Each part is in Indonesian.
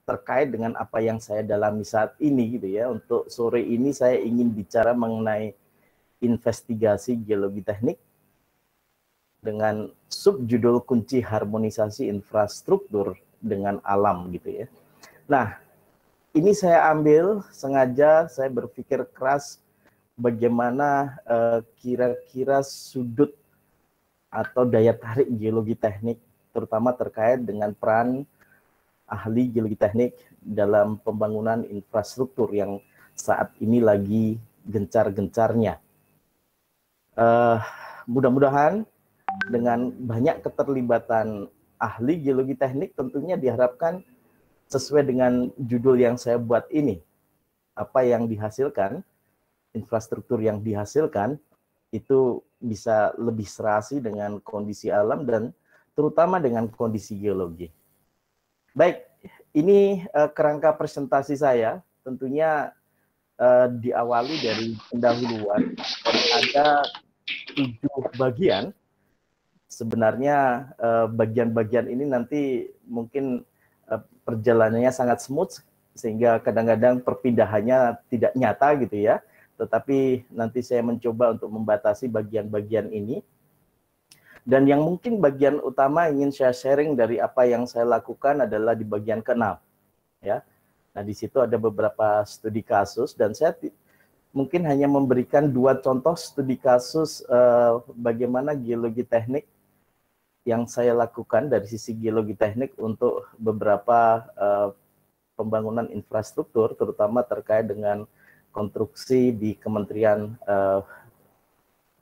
terkait dengan apa yang saya dalami saat ini gitu ya. Untuk sore ini saya ingin bicara mengenai investigasi geologi teknik dengan subjudul kunci harmonisasi infrastruktur dengan alam gitu ya. Nah, ini saya ambil sengaja, saya berpikir keras bagaimana kira-kira sudut atau daya tarik geologi teknik, terutama terkait dengan peran ahli geologi teknik dalam pembangunan infrastruktur yang saat ini lagi gencar-gencarnya. Mudah-mudahan dengan banyak keterlibatan ahli geologi teknik tentunya diharapkan sesuai dengan judul yang saya buat ini, apa yang dihasilkan, infrastruktur yang dihasilkan itu bisa lebih serasi dengan kondisi alam dan terutama dengan kondisi geologi. Baik, ini kerangka presentasi saya, tentunya diawali dari pendahuluan dan ada 7 bagian. Sebenarnya bagian-bagian ini nanti mungkin perjalanannya sangat smooth sehingga kadang-kadang perpindahannya tidak nyata gitu ya. Tetapi nanti saya mencoba untuk membatasi bagian-bagian ini. Dan yang mungkin bagian utama ingin saya sharing dari apa yang saya lakukan adalah di bagian ke-6 ya. Nah, di situ ada beberapa studi kasus dan saya mungkin hanya memberikan 2 contoh studi kasus bagaimana geologi teknik yang saya lakukan dari sisi geologi teknik untuk beberapa pembangunan infrastruktur, terutama terkait dengan konstruksi di Kementerian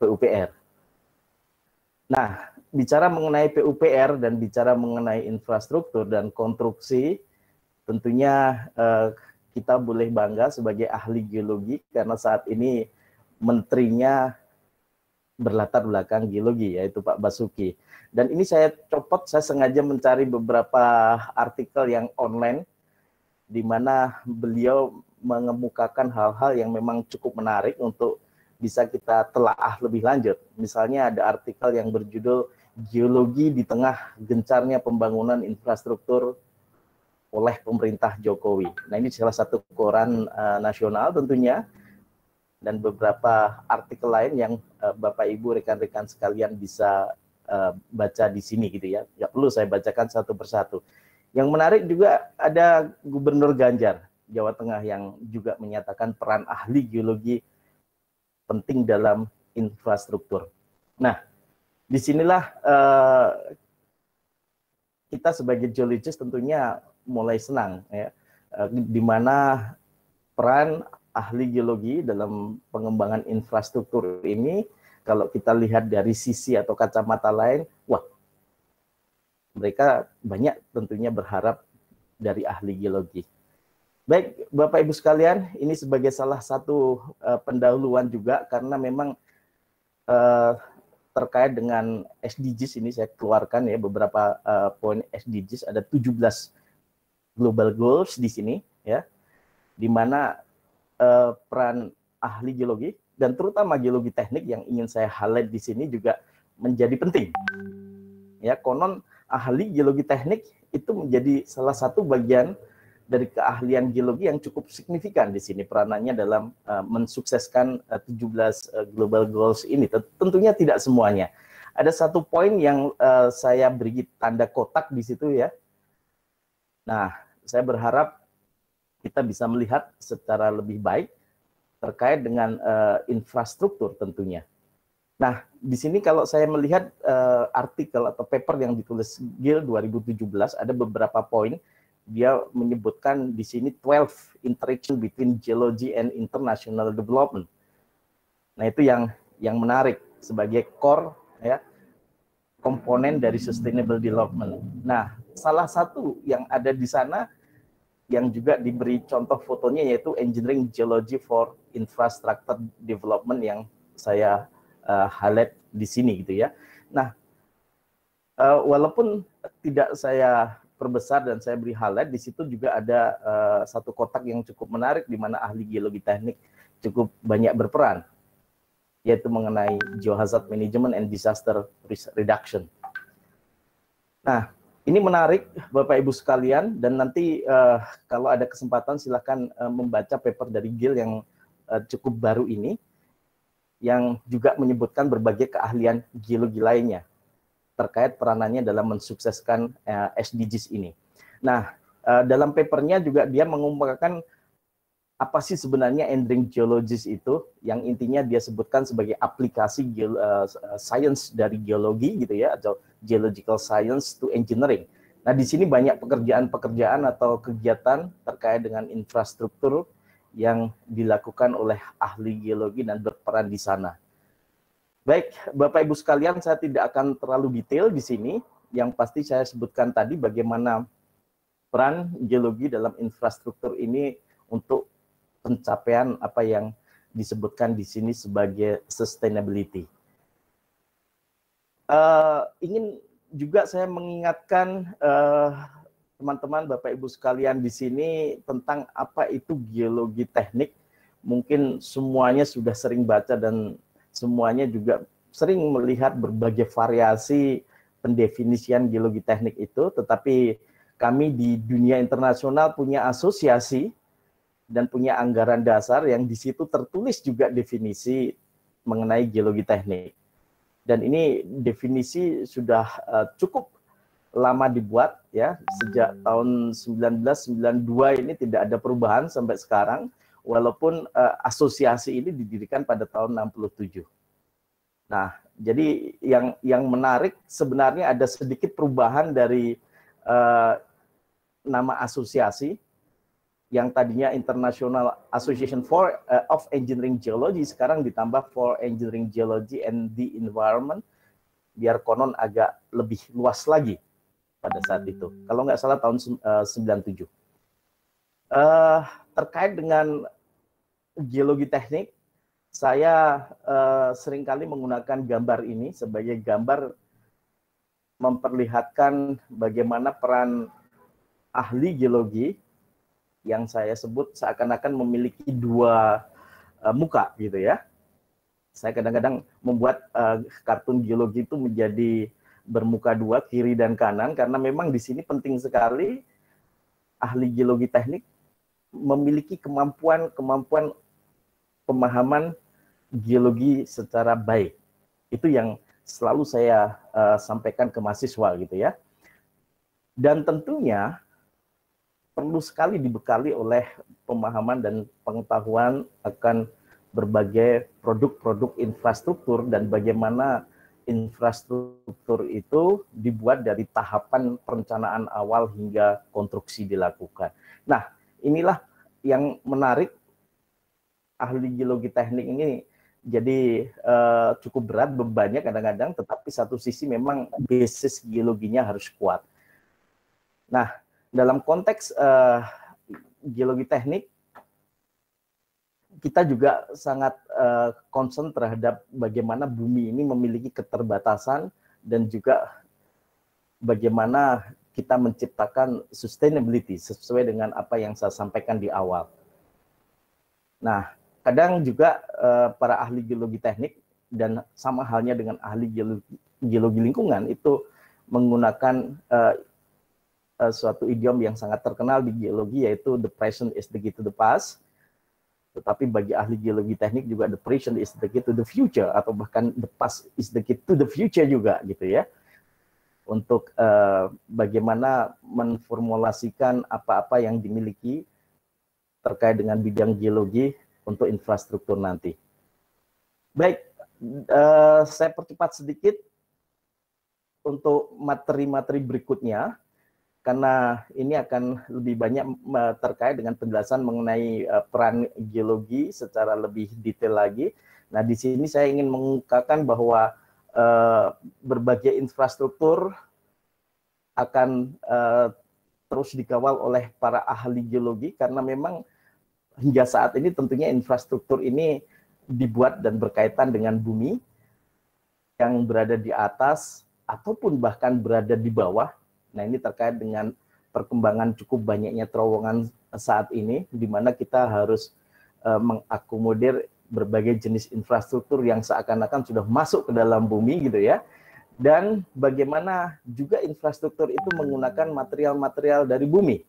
PUPR. Nah, bicara mengenai PUPR dan bicara mengenai infrastruktur dan konstruksi, tentunya kita boleh bangga sebagai ahli geologi karena saat ini menterinya berlatar belakang geologi, yaitu Pak Basuki. Dan ini saya copot, saya sengaja mencari beberapa artikel yang online, di mana beliau mengemukakan hal-hal yang memang cukup menarik untuk bisa kita telaah lebih lanjut. Misalnya ada artikel yang berjudul Geologi di Tengah Gencarnya Pembangunan Infrastruktur oleh Pemerintah Jokowi. Nah, ini salah satu koran nasional tentunya, dan beberapa artikel lain yang Bapak Ibu rekan-rekan sekalian bisa baca di sini gitu ya. Nggak perlu saya bacakan satu persatu. Yang menarik juga ada Gubernur Ganjar Jawa Tengah yang juga menyatakan peran ahli geologi penting dalam infrastruktur. Nah, disinilah kita sebagai geologis tentunya mulai senang ya, di mana peran ahli geologi dalam pengembangan infrastruktur ini, kalau kita lihat dari sisi atau kacamata lain, wah, mereka banyak tentunya berharap dari ahli geologi. Baik, Bapak Ibu sekalian, ini sebagai salah satu pendahuluan juga, karena memang terkait dengan SDGs ini saya keluarkan ya beberapa poin SDGs, ada 17 global goals di sini ya, di mana peran ahli geologi dan terutama geologi teknik yang ingin saya highlight di sini juga menjadi penting. Ya, konon ahli geologi teknik itu menjadi salah satu bagian dari keahlian geologi yang cukup signifikan di sini peranannya dalam mensukseskan 17 global goals ini. Tentunya tidak semuanya. Ada satu poin yang saya beri tanda kotak di situ ya. Nah, saya berharap kita bisa melihat secara lebih baik terkait dengan infrastruktur tentunya. Nah, di sini kalau saya melihat artikel atau paper yang ditulis GIL 2017, ada beberapa poin. Dia menyebutkan di sini 12 interaction between geology and international development. Nah, itu yang menarik sebagai core ya, komponen dari sustainable development. Nah, salah satu yang ada di sana yang juga diberi contoh fotonya yaitu Engineering Geology for Infrastructure Development yang saya highlight di sini gitu ya. Nah, walaupun tidak saya perbesar dan saya beri highlight, di situ juga ada satu kotak yang cukup menarik di mana ahli geologi teknik cukup banyak berperan, yaitu mengenai geohazard management and disaster risk reduction. Nah, Ini menarik Bapak Ibu sekalian, dan nanti kalau ada kesempatan silakan membaca paper dari Gill yang cukup baru ini, yang juga menyebutkan berbagai keahlian geologi lainnya terkait peranannya dalam mensukseskan SDGs ini. Nah, dalam papernya juga dia mengemukakan apa sih sebenarnya engineering geologist itu, yang intinya dia sebutkan sebagai aplikasi science dari geologi gitu ya, atau geological science to engineering. Nah, di sini banyak pekerjaan-pekerjaan atau kegiatan terkait dengan infrastruktur yang dilakukan oleh ahli geologi dan berperan di sana. Baik, Bapak Ibu sekalian, saya tidak akan terlalu detail di sini. Yang pasti saya sebutkan tadi bagaimana peran geologi dalam infrastruktur ini untuk pencapaian apa yang disebutkan di sini sebagai sustainability. Ingin juga saya mengingatkan teman-teman, Bapak Ibu sekalian di sini tentang apa itu geologi teknik. Mungkin semuanya sudah sering baca dan semuanya juga sering melihat berbagai variasi pendefinisian geologi teknik itu, tetapi kami di dunia internasional punya asosiasi dan punya anggaran dasar yang di situ tertulis juga definisi mengenai geologi teknik. Dan ini definisi sudah cukup lama dibuat ya, sejak tahun 1992 ini tidak ada perubahan sampai sekarang, walaupun asosiasi ini didirikan pada tahun 67. Nah, jadi yang menarik sebenarnya ada sedikit perubahan dari nama asosiasi yang tadinya International Association of Engineering Geology, sekarang ditambah for Engineering Geology and the Environment, biar konon agak lebih luas lagi pada saat itu. Kalau nggak salah tahun 97. Terkait dengan geologi teknik, saya seringkali menggunakan gambar ini sebagai gambar memperlihatkan bagaimana peran ahli geologi yang saya sebut seakan-akan memiliki dua muka gitu ya. Saya kadang-kadang membuat kartun geologi itu menjadi bermuka dua, kiri dan kanan, karena memang di sini penting sekali ahli geologi teknik memiliki kemampuan pemahaman geologi secara baik. Itu yang selalu saya sampaikan ke mahasiswa gitu ya. Dan tentunya perlu sekali dibekali oleh pemahaman dan pengetahuan akan berbagai produk-produk infrastruktur dan bagaimana infrastruktur itu dibuat dari tahapan perencanaan awal hingga konstruksi dilakukan. Nah, inilah yang menarik, ahli geologi teknik ini jadi cukup berat bebannya kadang-kadang, tetapi satu sisi memang basis geologinya harus kuat. Nah, dalam konteks geologi teknik, kita juga sangat concern terhadap bagaimana bumi ini memiliki keterbatasan dan juga bagaimana kita menciptakan sustainability sesuai dengan apa yang saya sampaikan di awal. Nah, kadang juga para ahli geologi teknik dan sama halnya dengan ahli geologi lingkungan itu menggunakan suatu idiom yang sangat terkenal di geologi, yaitu the present is the key to the past. Tetapi bagi ahli geologi teknik juga the present is the key to the future, atau bahkan the past is the key to the future juga gitu ya. Untuk bagaimana menformulasikan apa-apa yang dimiliki terkait dengan bidang geologi untuk infrastruktur nanti. Baik, saya percepat sedikit untuk materi-materi berikutnya, karena ini akan lebih banyak terkait dengan penjelasan mengenai peran geologi secara lebih detail lagi. Nah, di sini saya ingin mengungkapkan bahwa berbagai infrastruktur akan terus dikawal oleh para ahli geologi, karena memang hingga saat ini tentunya infrastruktur ini dibuat dan berkaitan dengan bumi yang berada di atas ataupun bahkan berada di bawah. Nah, ini terkait dengan perkembangan cukup banyaknya terowongan saat ini, di mana kita harus mengakomodir berbagai jenis infrastruktur yang seakan-akan sudah masuk ke dalam bumi gitu ya. dan bagaimana juga infrastruktur itu menggunakan material-material dari bumi,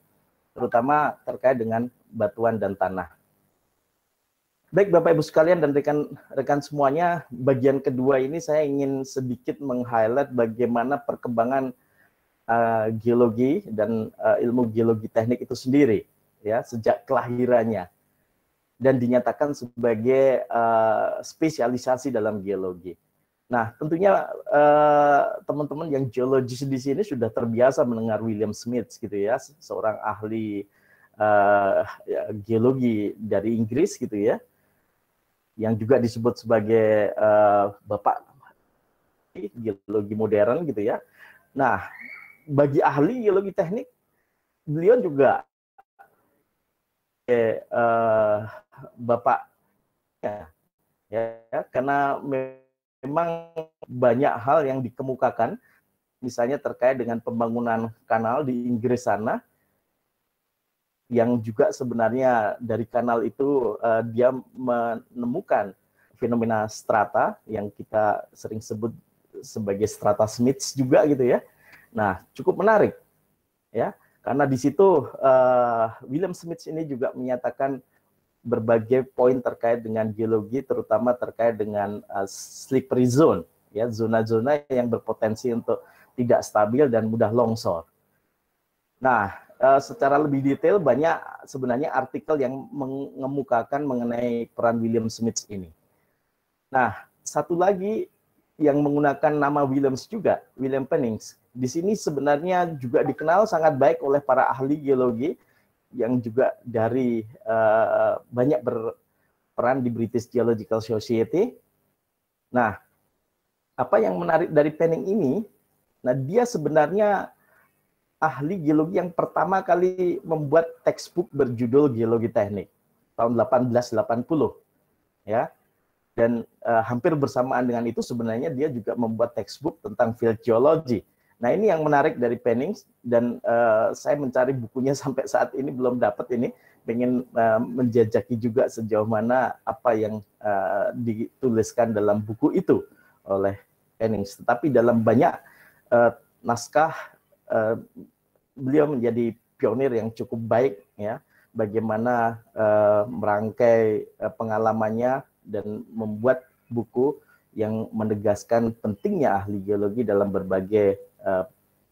terutama terkait dengan batuan dan tanah. Baik Bapak Ibu sekalian dan rekan-rekan semuanya, bagian kedua ini saya ingin sedikit meng-highlight bagaimana perkembangan geologi dan ilmu geologi teknik itu sendiri, ya, sejak kelahirannya dan dinyatakan sebagai spesialisasi dalam geologi. Nah, tentunya teman-teman yang geologis di sini sudah terbiasa mendengar William Smith, gitu ya, seorang ahli geologi dari Inggris, gitu ya, yang juga disebut sebagai bapak geologi modern, gitu ya. Nah, bagi ahli geologi teknik, beliau juga bapaknya, ya, karena memang banyak hal yang dikemukakan, misalnya terkait dengan pembangunan kanal di Inggris sana, yang juga sebenarnya dari kanal itu dia menemukan fenomena strata yang kita sering sebut sebagai strata Smith juga, gitu ya. Nah, cukup menarik, ya, karena di situ William Smith ini juga menyatakan berbagai poin terkait dengan geologi, terutama terkait dengan slippery zone, ya, zona-zona yang berpotensi untuk tidak stabil dan mudah longsor. Nah, secara lebih detail banyak sebenarnya artikel yang mengemukakan mengenai peran William Smith ini. Nah, satu lagi yang menggunakan nama Williams juga, William Pennings. Di sini sebenarnya juga dikenal sangat baik oleh para ahli geologi yang juga dari banyak berperan di British Geological Society. Nah, apa yang menarik dari Penning ini? Nah, dia sebenarnya ahli geologi yang pertama kali membuat textbook berjudul Geologi Teknik tahun 1880, ya. Dan hampir bersamaan dengan itu sebenarnya dia juga membuat textbook tentang field geology. Nah, ini yang menarik dari Penning, dan saya mencari bukunya sampai saat ini belum dapat ini, pengen menjajaki juga sejauh mana apa yang dituliskan dalam buku itu oleh Penning. Tetapi dalam banyak naskah beliau menjadi pionir yang cukup baik, ya, bagaimana merangkai pengalamannya dan membuat buku yang menegaskan pentingnya ahli geologi dalam berbagai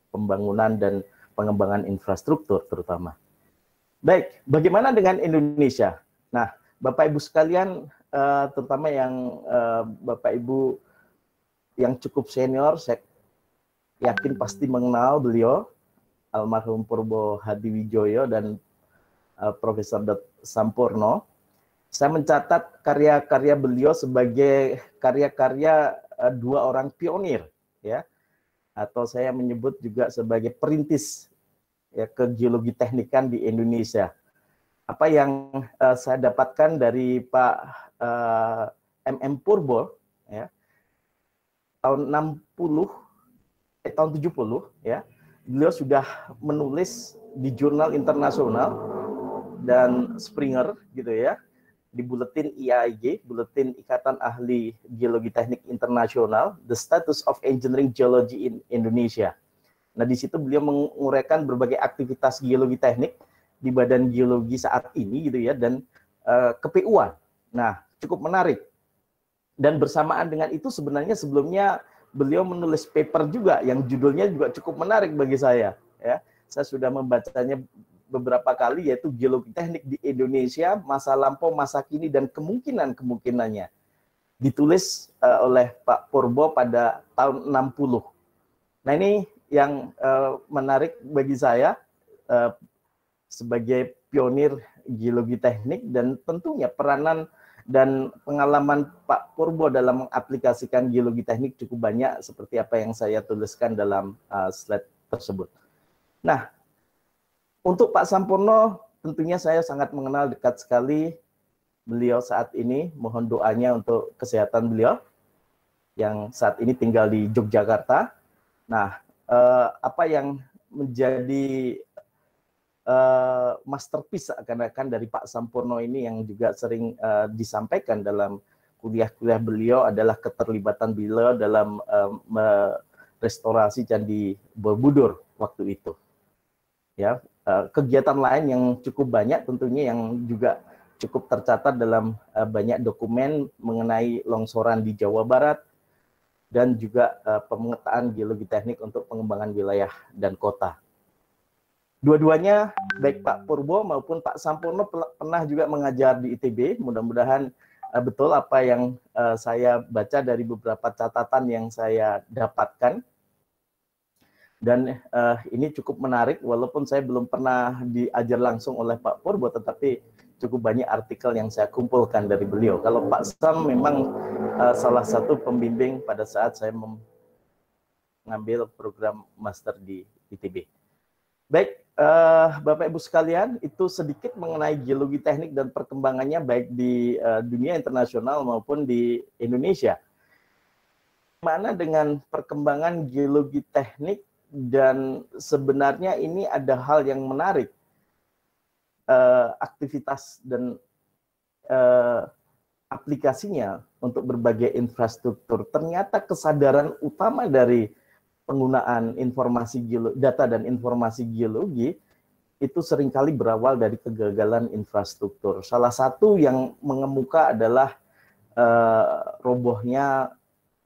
pembangunan dan pengembangan infrastruktur terutama. Baik, bagaimana dengan Indonesia? Nah, Bapak Ibu sekalian, terutama yang Bapak Ibu yang cukup senior, saya yakin pasti mengenal beliau, almarhum Purbo Hadiwijoyo dan Profesor Sampurno. Saya mencatat karya-karya beliau sebagai karya-karya dua orang pionir, ya, atau saya menyebut juga sebagai perintis, ya, ke geologi teknikan di Indonesia. Apa yang saya dapatkan dari Pak MM Purbo, ya, tahun 70, ya, beliau sudah menulis di jurnal internasional dan Springer, gitu ya, di buletin IAIG, Buletin Ikatan Ahli Geologi Teknik Internasional, The Status of Engineering Geology in Indonesia. Nah, di situ beliau menguraikan berbagai aktivitas geologi teknik di Badan Geologi saat ini, gitu ya, dan KPU-an. Nah, cukup menarik. Dan bersamaan dengan itu sebenarnya sebelumnya beliau menulis paper juga yang judulnya juga cukup menarik bagi saya, ya. Saya sudah membacanya beberapa kali, yaitu Geologi Teknik di Indonesia, Masa Lampau, Masa Kini, dan Kemungkinan-Kemungkinannya. Ditulis oleh Pak Purbo pada tahun 60. Nah, ini yang menarik bagi saya sebagai pionir geologi teknik, dan tentunya peranan dan pengalaman Pak Purbo dalam mengaplikasikan geologi teknik cukup banyak, seperti apa yang saya tuliskan dalam slide tersebut. Nah, untuk Pak Sampurno, tentunya saya sangat mengenal dekat sekali beliau saat ini. Mohon doanya untuk kesehatan beliau yang saat ini tinggal di Yogyakarta. Nah, apa yang menjadi masterpiece akan dari Pak Sampurno ini yang juga sering disampaikan dalam kuliah-kuliah beliau adalah keterlibatan beliau dalam restorasi Candi Borobudur waktu itu. Ya, kegiatan lain yang cukup banyak tentunya yang juga cukup tercatat dalam banyak dokumen mengenai longsoran di Jawa Barat dan juga pemetaan geologi teknik untuk pengembangan wilayah dan kota. Dua-duanya, baik Pak Purbo maupun Pak Sampurno pernah juga mengajar di ITB. Mudah-mudahan betul apa yang saya baca dari beberapa catatan yang saya dapatkan. Dan ini cukup menarik, walaupun saya belum pernah diajar langsung oleh Pak Purbo, tetapi cukup banyak artikel yang saya kumpulkan dari beliau. Kalau Pak Sam memang salah satu pembimbing pada saat saya mengambil program master di ITB. Baik, Bapak Ibu sekalian, itu sedikit mengenai geologi teknik dan perkembangannya baik di dunia internasional maupun di Indonesia. Mana dengan perkembangan geologi teknik, dan sebenarnya ini ada hal yang menarik, aktivitas dan aplikasinya untuk berbagai infrastruktur. Ternyata kesadaran utama dari penggunaan informasi data dan informasi geologi itu seringkali berawal dari kegagalan infrastruktur. Salah satu yang mengemuka adalah robohnya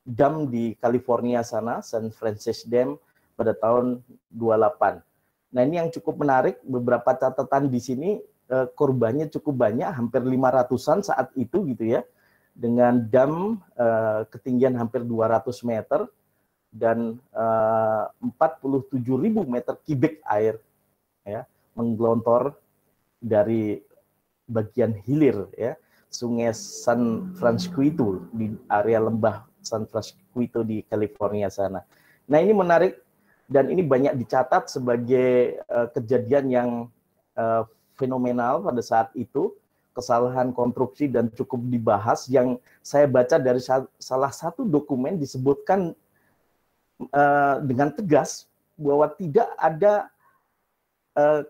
dam di California sana, San Francisco Dam pada tahun 28. Nah, ini yang cukup menarik, beberapa catatan di sini korbannya cukup banyak, hampir 500-an saat itu gitu ya, dengan dam ketinggian hampir 200 meter dan 47.000 meter kubik air ya menggelontor dari bagian hilir ya Sungai San Francisco di area lembah San Francisco di California sana. Nah, ini menarik dan ini banyak dicatat sebagai kejadian yang fenomenal pada saat itu, kesalahan konstruksi dan cukup dibahas. Yang saya baca dari salah satu dokumen disebutkan dengan tegas bahwa tidak ada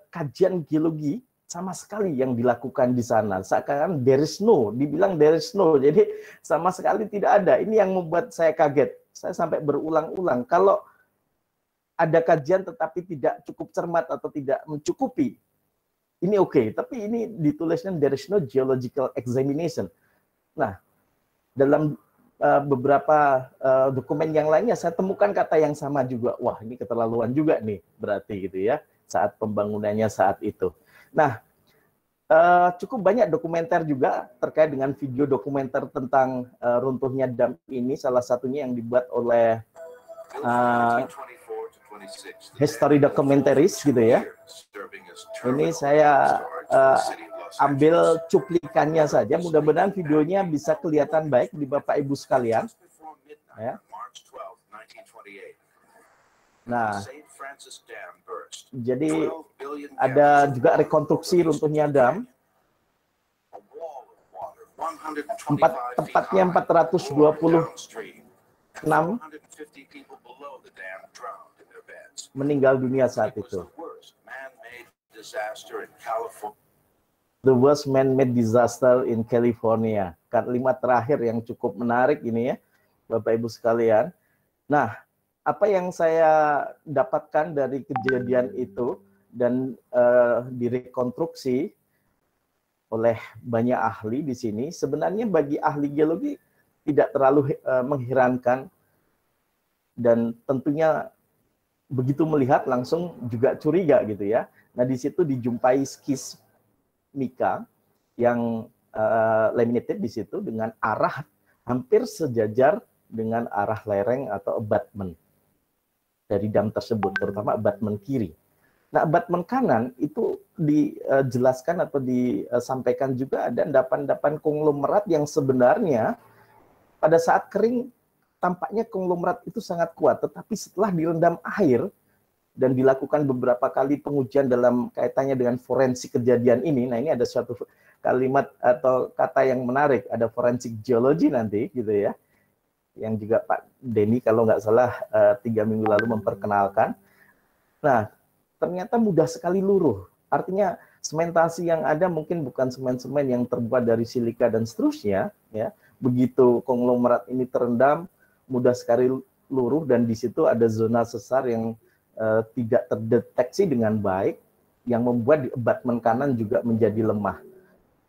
kajian geologi sama sekali yang dilakukan di sana. Seakan there is no, dibilang there is no, jadi sama sekali tidak ada. Ini yang membuat saya kaget. Saya sampai berulang-ulang, kalau ada kajian tetapi tidak cukup cermat atau tidak mencukupi, ini oke. Tapi ini ditulisnya there is no geological examination. Nah, dalam beberapa dokumen yang lainnya saya temukan kata yang sama juga. Wah, ini keterlaluan juga nih berarti gitu ya, saat pembangunannya saat itu. Nah, cukup banyak dokumenter juga terkait dengan video dokumenter tentang runtuhnya dam ini. Salah satunya yang dibuat oleh history documentaries gitu ya. Ini saya ambil cuplikannya saja. Mudah-mudahan videonya bisa kelihatan baik di Bapak Ibu sekalian. Ya. Nah, jadi ada juga rekonstruksi runtuhnya dam. Tepatnya 426 meninggal dunia saat itu. The worst man-made disaster in California. Kalimat terakhir yang cukup menarik ini ya, Bapak Ibu sekalian. Nah, apa yang saya dapatkan dari kejadian itu dan direkonstruksi oleh banyak ahli di sini, sebenarnya bagi ahli geologi tidak terlalu mengherankan, dan tentunya begitu melihat langsung juga curiga gitu ya. Nah, di situ dijumpai skis mika yang laminated di situ dengan arah hampir sejajar dengan arah lereng atau abutment dari dam tersebut, terutama abutment kiri. Nah, abutment kanan itu dijelaskan atau disampaikan juga ada endapan-endapan konglomerat yang sebenarnya pada saat kering tampaknya konglomerat itu sangat kuat, tetapi setelah direndam air dan dilakukan beberapa kali pengujian dalam kaitannya dengan forensik kejadian ini. Nah, ini ada suatu kalimat atau kata yang menarik, ada forensik geologi nanti gitu ya, yang juga Pak Denny kalau nggak salah 3 minggu lalu memperkenalkan. Nah, ternyata mudah sekali luruh. Artinya sementasi yang ada mungkin bukan semen-semen yang terbuat dari silika dan seterusnya ya. Begitu konglomerat ini terendam, mudah sekali luruh dan di situ ada zona sesar yang tidak terdeteksi dengan baik, yang membuat di abutment kanan juga menjadi lemah.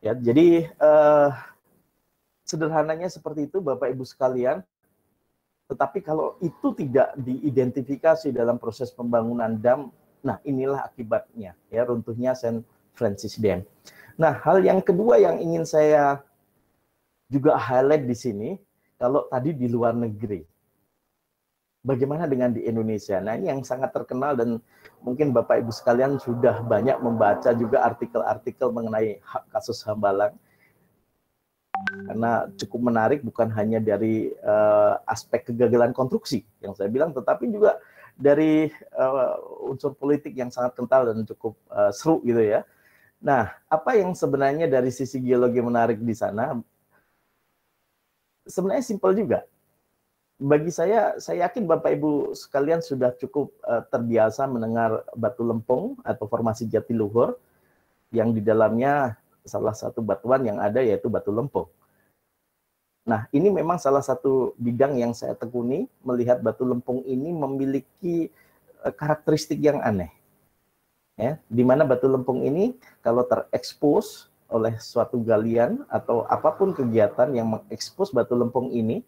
Ya, jadi sederhananya seperti itu, Bapak Ibu sekalian. Tetapi kalau itu tidak diidentifikasi dalam proses pembangunan dam, nah inilah akibatnya, ya, runtuhnya St. Francis Dam. Nah, hal yang kedua yang ingin saya juga highlight di sini, kalau tadi di luar negeri, bagaimana dengan di Indonesia? Nah, ini yang sangat terkenal dan mungkin Bapak Ibu sekalian sudah banyak membaca juga artikel-artikel mengenai kasus Hambalang. Karena cukup menarik, bukan hanya dari aspek kegagalan konstruksi yang saya bilang, tetapi juga dari unsur politik yang sangat kental dan cukup seru gitu ya. Nah, apa yang sebenarnya dari sisi geologi menarik di sana? Sebenarnya simpel juga. Bagi saya yakin Bapak Ibu sekalian sudah cukup terbiasa mendengar batu lempung atau formasi jatiluhur yang di dalamnya salah satu batuan yang ada yaitu batu lempung. Nah, ini memang salah satu bidang yang saya tekuni, melihat batu lempung ini memiliki karakteristik yang aneh. Ya, di mana batu lempung ini kalau terekspos oleh suatu galian atau apapun kegiatan yang mengekspos batu lempung ini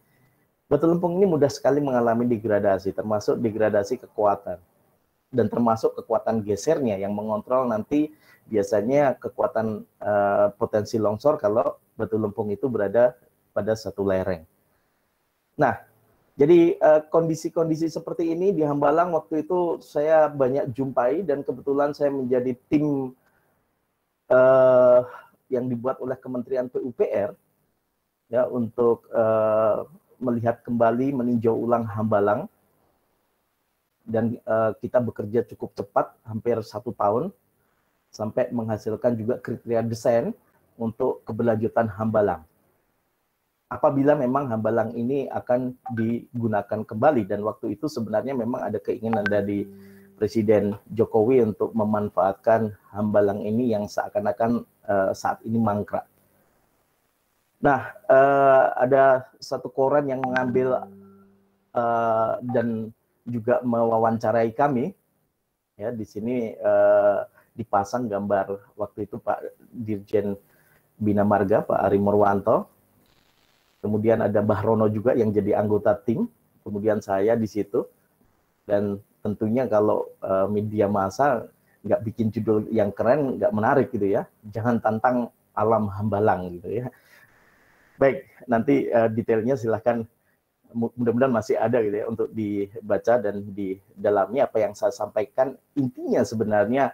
mudah sekali mengalami degradasi, termasuk degradasi kekuatan. Dan termasuk kekuatan gesernya yang mengontrol nanti biasanya kekuatan potensi longsor kalau batu lempung itu berada pada satu lereng. Nah, jadi kondisi-kondisi seperti ini di Hambalang waktu itu saya banyak jumpai dan kebetulan saya menjadi tim yang dibuat oleh Kementerian PUPR ya untuk melihat kembali, meninjau ulang Hambalang, dan kita bekerja cukup cepat, hampir 1 tahun, sampai menghasilkan juga kriteria desain untuk keberlanjutan Hambalang. Apabila memang Hambalang ini akan digunakan kembali, dan waktu itu sebenarnya memang ada keinginan dari Presiden Jokowi untuk memanfaatkan Hambalang ini yang seakan-akan saat ini mangkrak. Nah, ada satu koran yang mengambil dan juga mewawancarai kami, ya, di sini dipasang gambar waktu itu Pak Dirjen Bina Marga, Pak Ari Murwanto. Kemudian ada Mbah Rono juga yang jadi anggota tim, kemudian saya di situ. Dan tentunya kalau media massa nggak bikin judul yang keren, nggak menarik gitu ya. Jangan tantang alam Hambalang gitu ya. Baik, nanti detailnya silahkan, mudah-mudahan masih ada gitu ya untuk dibaca, dan di dalamnya apa yang saya sampaikan intinya sebenarnya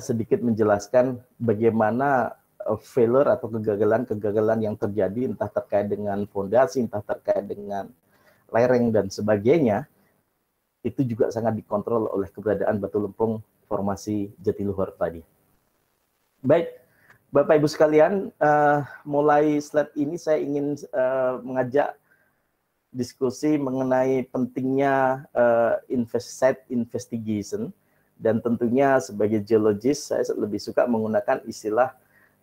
sedikit menjelaskan bagaimana failure atau kegagalan yang terjadi, entah terkait dengan fondasi, entah terkait dengan lereng dan sebagainya, itu juga sangat dikontrol oleh keberadaan batu lempung formasi jatiluhur tadi. Baik, Bapak Ibu sekalian, mulai slide ini saya ingin mengajak diskusi mengenai pentingnya site investigation, dan tentunya sebagai geologis saya lebih suka menggunakan istilah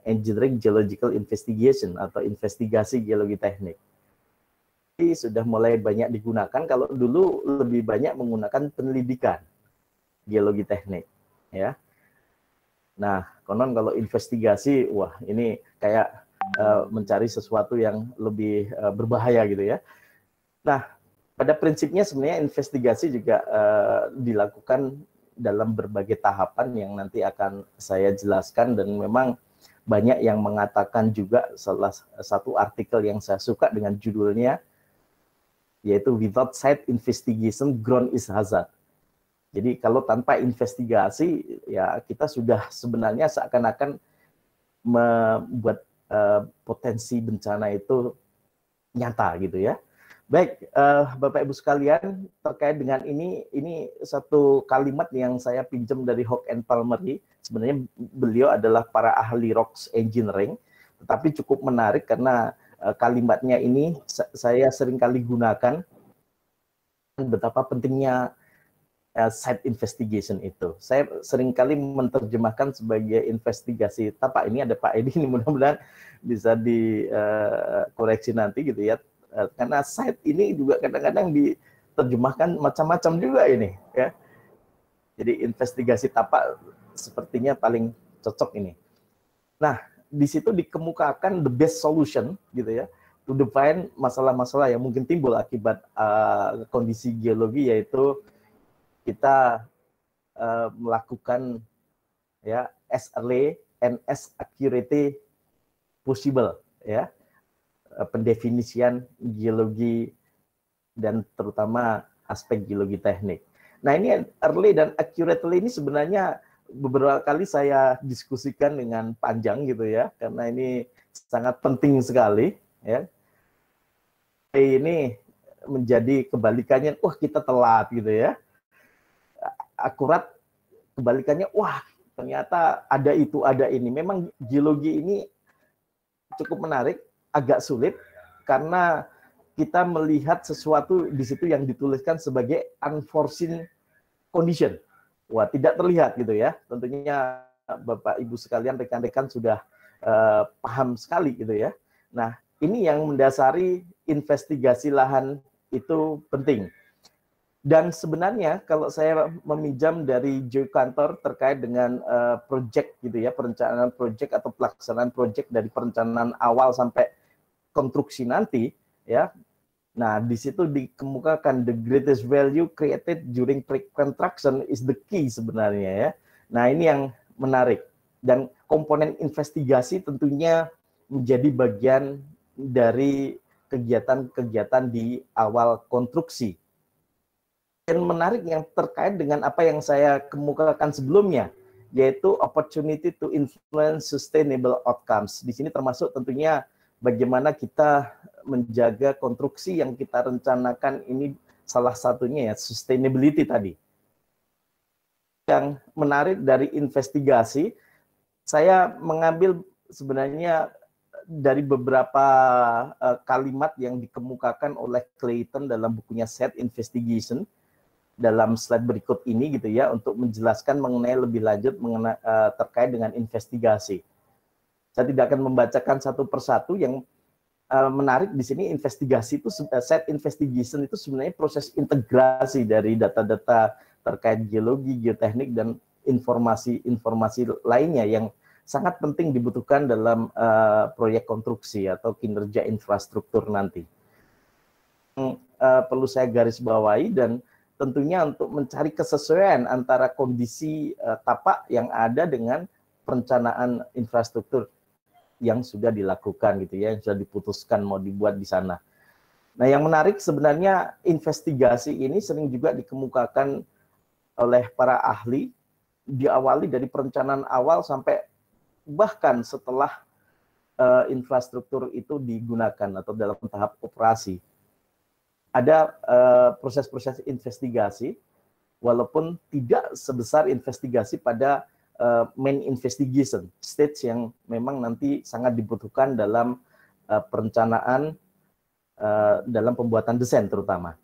engineering geological investigation atau investigasi geologi teknik. Ini sudah mulai banyak digunakan, kalau dulu lebih banyak menggunakan penelitikan geologi teknik, ya. Nah, konon kalau investigasi, wah ini kayak mencari sesuatu yang lebih berbahaya gitu ya. Nah, pada prinsipnya sebenarnya investigasi juga dilakukan dalam berbagai tahapan yang nanti akan saya jelaskan, dan memang banyak yang mengatakan juga, salah satu artikel yang saya suka dengan judulnya, yaitu without site investigation, ground is hazard. Jadi kalau tanpa investigasi, ya kita sudah sebenarnya seakan-akan membuat potensi bencana itu nyata gitu ya. Baik, Bapak Ibu sekalian, terkait dengan ini satu kalimat yang saya pinjam dari Hawk and Palmery. Sebenarnya beliau adalah para ahli rocks engineering, tetapi cukup menarik karena kalimatnya ini saya sering kali gunakan, betapa pentingnya site investigation itu. Saya sering kali menerjemahkan sebagai investigasi. Pak, ini ada Pak Edi, ini mudah-mudahan bisa dikoreksi nanti gitu ya. Karena site ini juga kadang-kadang diterjemahkan macam-macam juga ini, ya. Jadi investigasi tapak sepertinya paling cocok ini. Nah, di situ dikemukakan the best solution, gitu ya, to define masalah-masalah yang mungkin timbul akibat kondisi geologi, yaitu kita melakukan ya as early and as accurate possible, ya, pendefinisian geologi dan terutama aspek geologi teknik. Nah, ini early dan accurately ini sebenarnya beberapa kali saya diskusikan dengan panjang gitu ya, karena ini sangat penting sekali, ya. Ini menjadi kebalikannya, wah kita telat gitu ya. Akurat kebalikannya, wah ternyata ada itu, ada ini. Memang geologi ini cukup menarik, agak sulit karena kita melihat sesuatu di situ yang dituliskan sebagai unforeseen condition. Wah, tidak terlihat gitu ya. Tentunya Bapak Ibu sekalian, rekan-rekan sudah paham sekali gitu ya. Nah, ini yang mendasari investigasi lahan itu penting. Dan sebenarnya kalau saya meminjam dari Joe Kantor terkait dengan project gitu ya, perencanaan project atau pelaksanaan project dari perencanaan awal sampai konstruksi nanti, ya. Nah, di situ dikemukakan the greatest value created during pre-construction is the key sebenarnya, ya. Nah, ini yang menarik. Dan komponen investigasi tentunya menjadi bagian dari kegiatan-kegiatan di awal konstruksi. Dan menarik yang terkait dengan apa yang saya kemukakan sebelumnya, yaitu opportunity to influence sustainable outcomes. Di sini termasuk tentunya bagaimana kita menjaga konstruksi yang kita rencanakan ini, salah satunya ya sustainability tadi. Yang menarik dari investigasi, saya mengambil sebenarnya dari beberapa kalimat yang dikemukakan oleh Clayton dalam bukunya Set Investigation dalam slide berikut ini gitu ya, untuk menjelaskan mengenai lebih lanjut terkait dengan investigasi. Saya tidak akan membacakan satu persatu. Yang menarik di sini, investigasi itu, set investigation itu sebenarnya proses integrasi dari data-data terkait geologi, geoteknik, dan informasi-informasi lainnya yang sangat penting dibutuhkan dalam proyek konstruksi atau kinerja infrastruktur nanti. Perlu saya garis bawahi, dan tentunya untuk mencari kesesuaian antara kondisi tapak yang ada dengan perencanaan infrastruktur yang sudah dilakukan gitu ya, yang sudah diputuskan mau dibuat di sana. Nah, yang menarik sebenarnya investigasi ini sering juga dikemukakan oleh para ahli, diawali dari perencanaan awal sampai bahkan setelah infrastruktur itu digunakan atau dalam tahap operasi. Ada proses-proses investigasi, walaupun tidak sebesar investigasi pada main investigation stage yang memang nanti sangat dibutuhkan dalam perencanaan, dalam pembuatan desain terutama.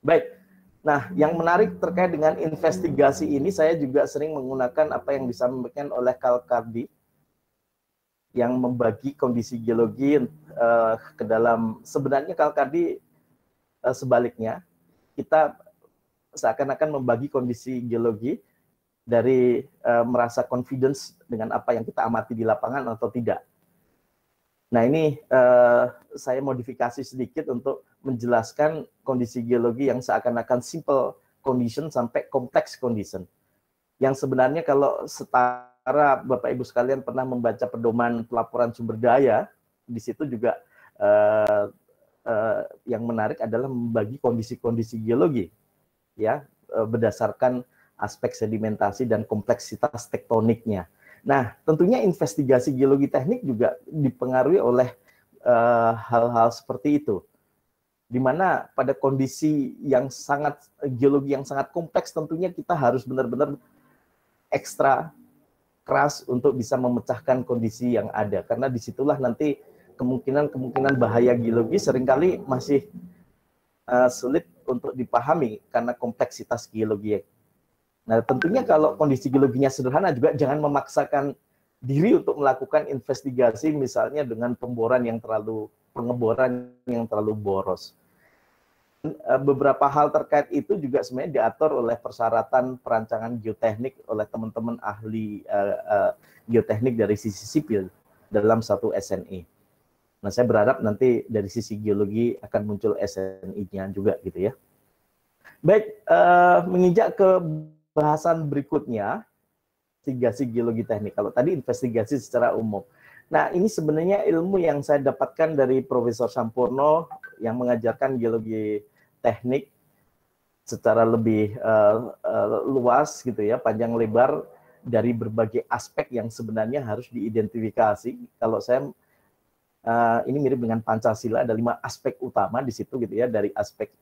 Baik, nah yang menarik terkait dengan investigasi ini, saya juga sering menggunakan apa yang disampaikan oleh Carl Cardy yang membagi kondisi geologi ke dalam, sebenarnya Carl Cardy sebaliknya, kita seakan-akan membagi kondisi geologi dari merasa confidence dengan apa yang kita amati di lapangan atau tidak. Nah, ini saya modifikasi sedikit untuk menjelaskan kondisi geologi yang seakan-akan simple condition sampai complex condition. Yang sebenarnya kalau setara Bapak Ibu sekalian pernah membaca pedoman pelaporan sumber daya, di situ juga yang menarik adalah membagi kondisi-kondisi geologi, ya, berdasarkan aspek sedimentasi dan kompleksitas tektoniknya. Nah, tentunya investigasi geologi teknik juga dipengaruhi oleh hal-hal seperti itu, di mana pada kondisi yang sangat, geologi yang sangat kompleks, tentunya kita harus benar-benar ekstra keras untuk bisa memecahkan kondisi yang ada, karena disitulah nanti kemungkinan bahaya geologi seringkali masih sulit untuk dipahami karena kompleksitas geologi. Nah, tentunya kalau kondisi geologinya sederhana juga jangan memaksakan diri untuk melakukan investigasi misalnya dengan pengeboran yang terlalu boros. beberapa hal terkait itu juga sebenarnya diatur oleh persyaratan perancangan geoteknik oleh teman-teman ahli geoteknik dari sisi sipil dalam satu SNI. Nah, saya berharap nanti dari sisi geologi akan muncul SNI-nya juga gitu ya. Baik, menginjak ke bahasan berikutnya, investigasi geologi teknik. Kalau tadi investigasi secara umum. Nah, ini sebenarnya ilmu yang saya dapatkan dari Profesor Sampurno yang mengajarkan geologi teknik secara lebih luas gitu ya, panjang lebar dari berbagai aspek yang sebenarnya harus diidentifikasi. Kalau saya ini mirip dengan Pancasila, ada 5 aspek utama di situ gitu ya, dari aspek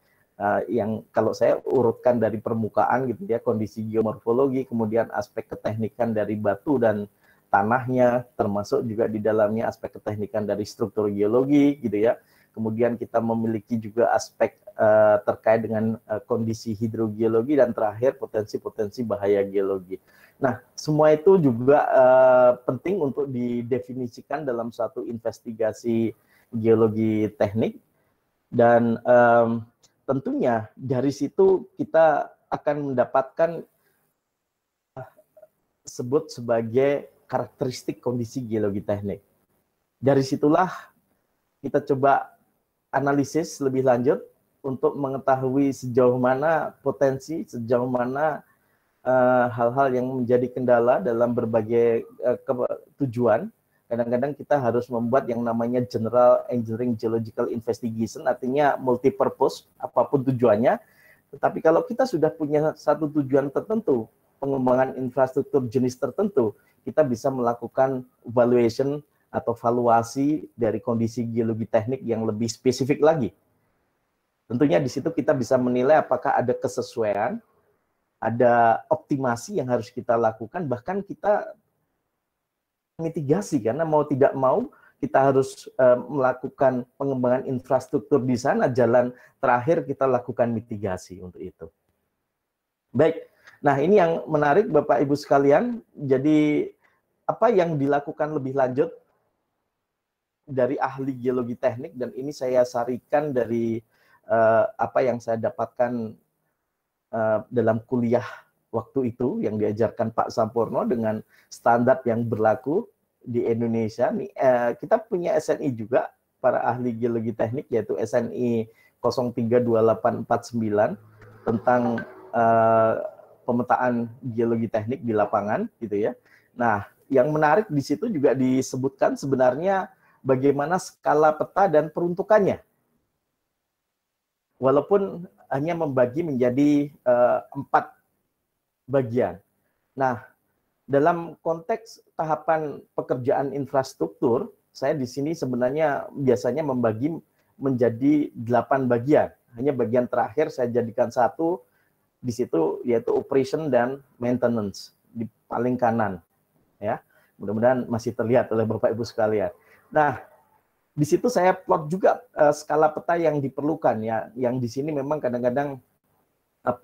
yang kalau saya urutkan dari permukaan gitu ya, kondisi geomorfologi, kemudian aspek keteknikan dari batu dan tanahnya, termasuk juga di dalamnya aspek keteknikan dari struktur geologi gitu ya. Kemudian kita memiliki juga aspek terkait dengan kondisi hidrogeologi, dan terakhir potensi-potensi bahaya geologi. Nah, semua itu juga penting untuk didefinisikan dalam suatu investigasi geologi teknik, dan tentunya dari situ kita akan mendapatkan sebut sebagai karakteristik kondisi geologi teknik. Dari situlah kita coba analisis lebih lanjut untuk mengetahui sejauh mana potensi, sejauh mana hal-hal yang menjadi kendala dalam berbagai tujuan. Kadang-kadang kita harus membuat yang namanya General Engineering Geological Investigation, artinya multi-purpose, apapun tujuannya. Tetapi kalau kita sudah punya satu tujuan tertentu, pengembangan infrastruktur jenis tertentu, kita bisa melakukan evaluation atau valuasi dari kondisi geologi teknik yang lebih spesifik lagi. Tentunya di situ kita bisa menilai apakah ada kesesuaian, ada optimasi yang harus kita lakukan, bahkan kita mitigasi, karena mau tidak mau kita harus melakukan pengembangan infrastruktur di sana, jalan terakhir kita lakukan mitigasi untuk itu. Baik, nah ini yang menarik Bapak Ibu sekalian, jadi apa yang dilakukan lebih lanjut dari ahli geologi teknik, dan ini saya sarikan dari apa yang saya dapatkan dalam kuliah waktu itu yang diajarkan Pak Sampurno dengan standar yang berlaku di Indonesia. Kita punya SNI juga para ahli geologi teknik, yaitu SNI 032849 tentang pemetaan geologi teknik di lapangan gitu ya. Nah, yang menarik di situ juga disebutkan sebenarnya bagaimana skala peta dan peruntukannya. Walaupun hanya membagi menjadi 4 bagian. Nah, dalam konteks tahapan pekerjaan infrastruktur, saya di sini sebenarnya biasanya membagi menjadi 8 bagian. Hanya bagian terakhir saya jadikan satu di situ, yaitu operation dan maintenance di paling kanan. Ya, mudah-mudahan masih terlihat oleh Bapak Ibu sekalian. Nah, di situ saya plot juga skala peta yang diperlukan ya, yang di sini memang kadang-kadang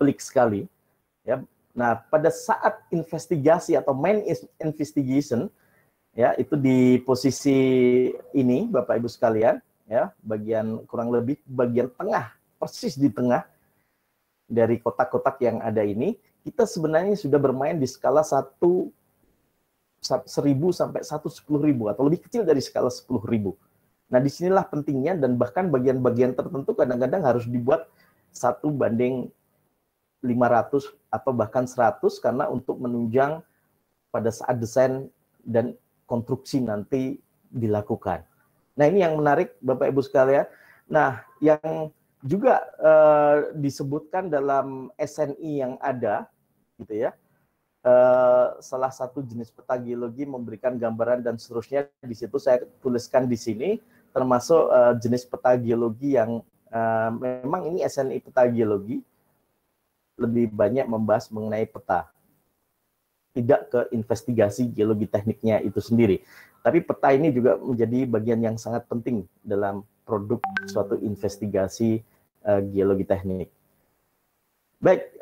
pelik sekali. Ya, nah pada saat investigasi atau main investigation, ya itu di posisi ini Bapak Ibu sekalian, ya bagian kurang lebih bagian tengah, persis di tengah dari kotak-kotak yang ada ini, kita sebenarnya sudah bermain di skala 1.000 sampai 110.000 atau lebih kecil dari skala 10.000. Nah, disinilah pentingnya, dan bahkan bagian-bagian tertentu kadang-kadang harus dibuat 1:500 atau bahkan 100, karena untuk menunjang pada saat desain dan konstruksi nanti dilakukan. Nah, ini yang menarik Bapak Ibu sekalian. Nah, yang juga disebutkan dalam SNI yang ada, gitu ya, salah satu jenis peta geologi memberikan gambaran dan seterusnya. Di situ saya tuliskan di sini, termasuk jenis peta geologi yang memang ini SNI peta geologi lebih banyak membahas mengenai peta, tidak ke investigasi geologi tekniknya itu sendiri. Tapi peta ini juga menjadi bagian yang sangat penting dalam produk suatu investigasi geologi teknik. Baik,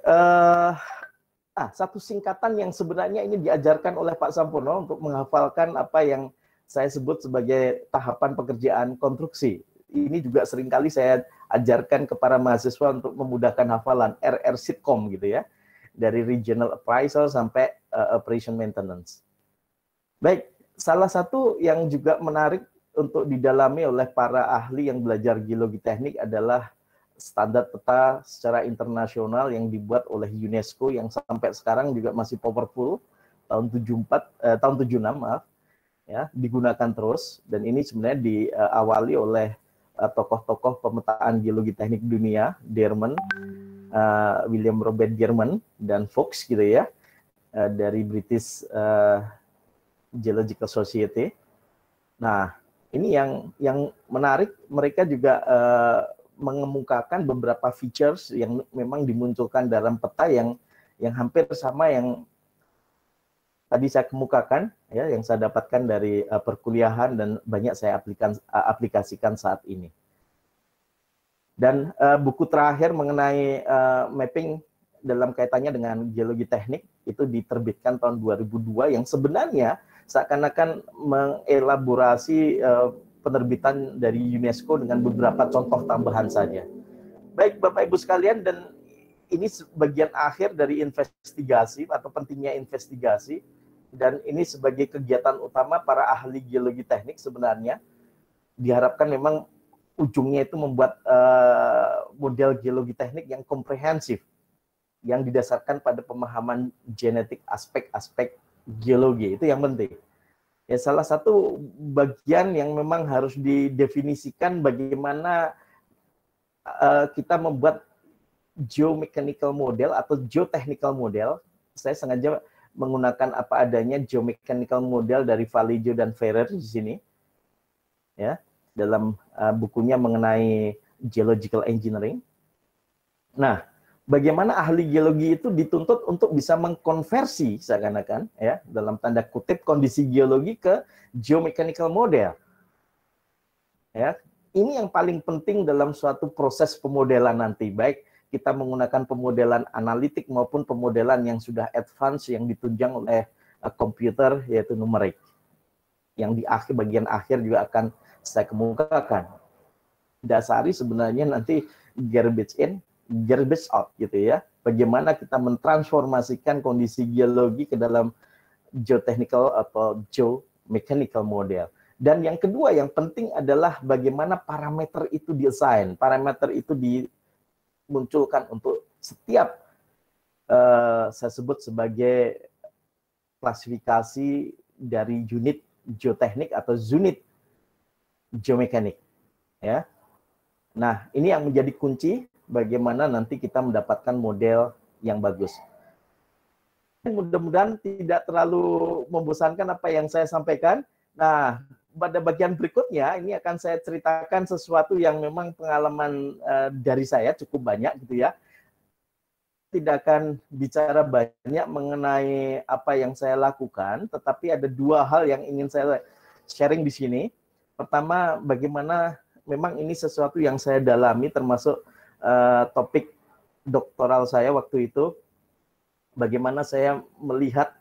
satu singkatan yang sebenarnya ini diajarkan oleh Pak Sampurno untuk menghafalkan apa yang saya sebut sebagai tahapan pekerjaan konstruksi. Ini juga seringkali saya ajarkan ke para mahasiswa untuk memudahkan hafalan RR Sitkom gitu ya, dari regional appraisal sampai operation maintenance. Baik, salah satu yang juga menarik untuk didalami oleh para ahli yang belajar geologi teknik adalah standar peta secara internasional yang dibuat oleh UNESCO yang sampai sekarang juga masih powerful, tahun 76 maaf, ya, digunakan terus, dan ini sebenarnya diawali oleh tokoh-tokoh pemetaan geologi teknik dunia, Dearman, William Robert Dearman dan Fox gitu ya, dari British Geological Society. Nah, ini yang menarik, mereka juga mengemukakan beberapa features yang memang dimunculkan dalam peta yang hampir sama yang tadi saya kemukakan, ya, yang saya dapatkan dari perkuliahan dan banyak saya aplikasikan saat ini. Dan buku terakhir mengenai mapping dalam kaitannya dengan geologi teknik itu diterbitkan tahun 2002 yang sebenarnya seakan-akan mengelaborasi penerbitan dari UNESCO dengan beberapa contoh tambahan saja. Baik Bapak Ibu sekalian, dan ini bagian akhir dari investigasi atau pentingnya investigasi, dan ini sebagai kegiatan utama para ahli geologi teknik sebenarnya diharapkan memang ujungnya itu membuat model geologi teknik yang komprehensif, yang didasarkan pada pemahaman genetik aspek-aspek geologi, itu yang penting. Ya, salah satu bagian yang memang harus didefinisikan bagaimana kita membuat geomechanical model atau geotechnical model. Saya sengaja menggunakan apa adanya geomechanical model dari Vallejo dan Ferrer di sini, ya, dalam bukunya mengenai geological engineering. Nah, bagaimana ahli geologi itu dituntut untuk bisa mengkonversi seakan-akan, ya, dalam tanda kutip, kondisi geologi ke geomechanical model. Ya, ini yang paling penting dalam suatu proses pemodelan nanti, baik kita menggunakan pemodelan analitik maupun pemodelan yang sudah advance yang ditunjang oleh komputer, yaitu numerik. Yang di bagian akhir juga akan saya kemukakan. Dasari sebenarnya nanti garbage in, garbage out gitu ya. Bagaimana kita mentransformasikan kondisi geologi ke dalam geotechnical atau geomechanical model. Dan yang kedua yang penting adalah bagaimana parameter itu desain, parameter itu dimunculkan untuk setiap saya sebut sebagai klasifikasi dari unit geoteknik atau unit geomekanik, ya. Nah, ini yang menjadi kunci bagaimana nanti kita mendapatkan model yang bagus. Mudah-mudahan tidak terlalu membosankan apa yang saya sampaikan. Nah, pada bagian berikutnya ini akan saya ceritakan sesuatu yang memang pengalaman dari saya cukup banyak gitu ya. Tidak akan bicara banyak mengenai apa yang saya lakukan, tetapi ada dua hal yang ingin saya sharing di sini. Pertama, bagaimana memang ini sesuatu yang saya dalami, termasuk topik doktoral saya waktu itu, bagaimana saya melihat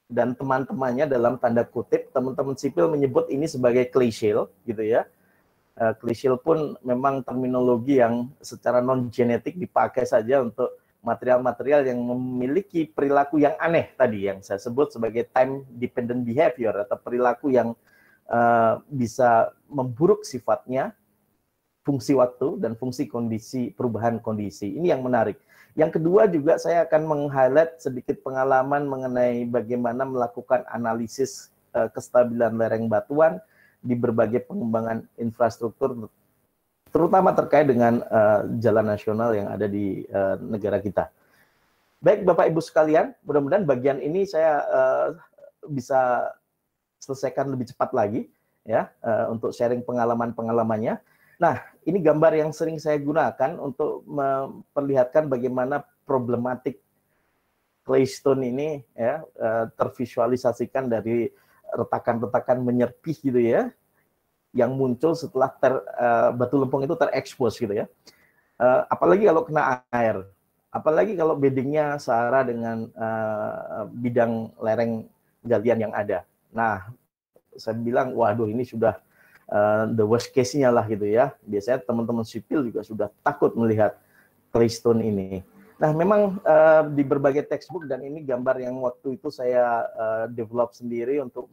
dan teman-temannya dalam tanda kutip, teman-teman sipil menyebut ini sebagai clay shale, gitu ya. Clay shale pun memang terminologi yang secara non-genetik dipakai saja untuk material-material yang memiliki perilaku yang aneh tadi, yang saya sebut sebagai time-dependent behavior, atau perilaku yang bisa memburuk sifatnya, fungsi waktu dan fungsi kondisi, perubahan kondisi. Ini yang menarik. Yang kedua juga saya akan meng-highlight sedikit pengalaman mengenai bagaimana melakukan analisis kestabilan lereng batuan di berbagai pengembangan infrastruktur, terutama terkait dengan jalan nasional yang ada di negara kita. Baik Bapak Ibu sekalian, mudah-mudahan bagian ini saya bisa selesaikan lebih cepat lagi, ya, untuk sharing pengalaman-pengalamannya. Nah, ini gambar yang sering saya gunakan untuk memperlihatkan bagaimana problematik claystone ini, ya, tervisualisasikan dari retakan-retakan menyerpih gitu ya, yang muncul setelah batu lempung itu terekspos gitu ya. Apalagi kalau kena air, apalagi kalau beddingnya searah dengan bidang lereng galian yang ada. Nah, saya bilang, waduh ini sudah the worst case-nya lah gitu ya. Biasanya teman-teman sipil juga sudah takut melihat claystone ini. Nah, memang di berbagai textbook, dan ini gambar yang waktu itu saya develop sendiri untuk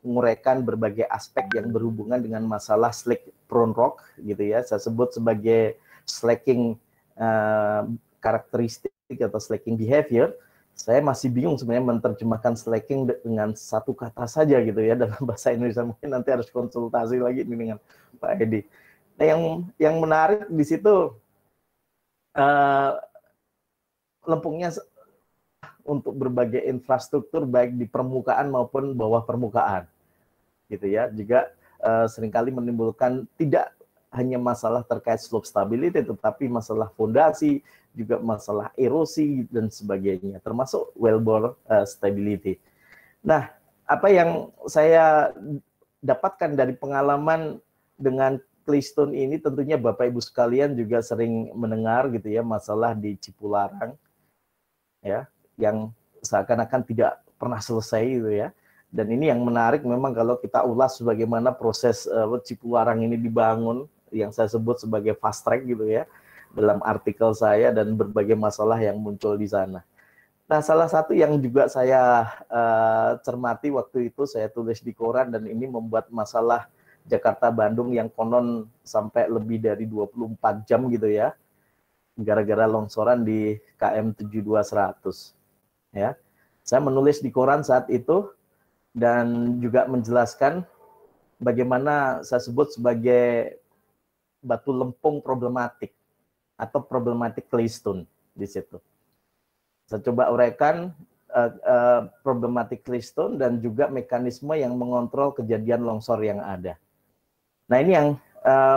menguraikan berbagai aspek yang berhubungan dengan masalah slack prone rock gitu ya. Saya sebut sebagai slacking karakteristik atau slacking behavior. Saya masih bingung sebenarnya menerjemahkan slacking dengan satu kata saja gitu ya dalam bahasa Indonesia. Mungkin nanti harus konsultasi lagi dengan Pak Edi. Nah, yang menarik di situ lempungnya untuk berbagai infrastruktur baik di permukaan maupun bawah permukaan, gitu ya. Juga seringkali menimbulkan tidak hanya masalah terkait slope stability, tetapi masalah fondasi, juga masalah erosi dan sebagainya, termasuk wellbore stability. Nah, apa yang saya dapatkan dari pengalaman dengan claystone ini, tentunya Bapak Ibu sekalian juga sering mendengar gitu ya masalah di Cipularang ya, yang seakan-akan tidak pernah selesai gitu ya. Dan ini yang menarik memang kalau kita ulas bagaimana proses Cipularang ini dibangun, yang saya sebut sebagai fast track gitu ya dalam artikel saya, dan berbagai masalah yang muncul di sana. Nah, salah satu yang juga saya cermati waktu itu, saya tulis di koran, dan ini membuat masalah Jakarta-Bandung yang konon sampai lebih dari 24 jam gitu ya, gara-gara longsoran di KM 72100. Ya. Saya menulis di koran saat itu, dan juga menjelaskan bagaimana saya sebut sebagai batu lempung problematik, atau problematik claystone di situ. Saya coba uraikan problematik claystone dan juga mekanisme yang mengontrol kejadian longsor yang ada. Nah, ini yang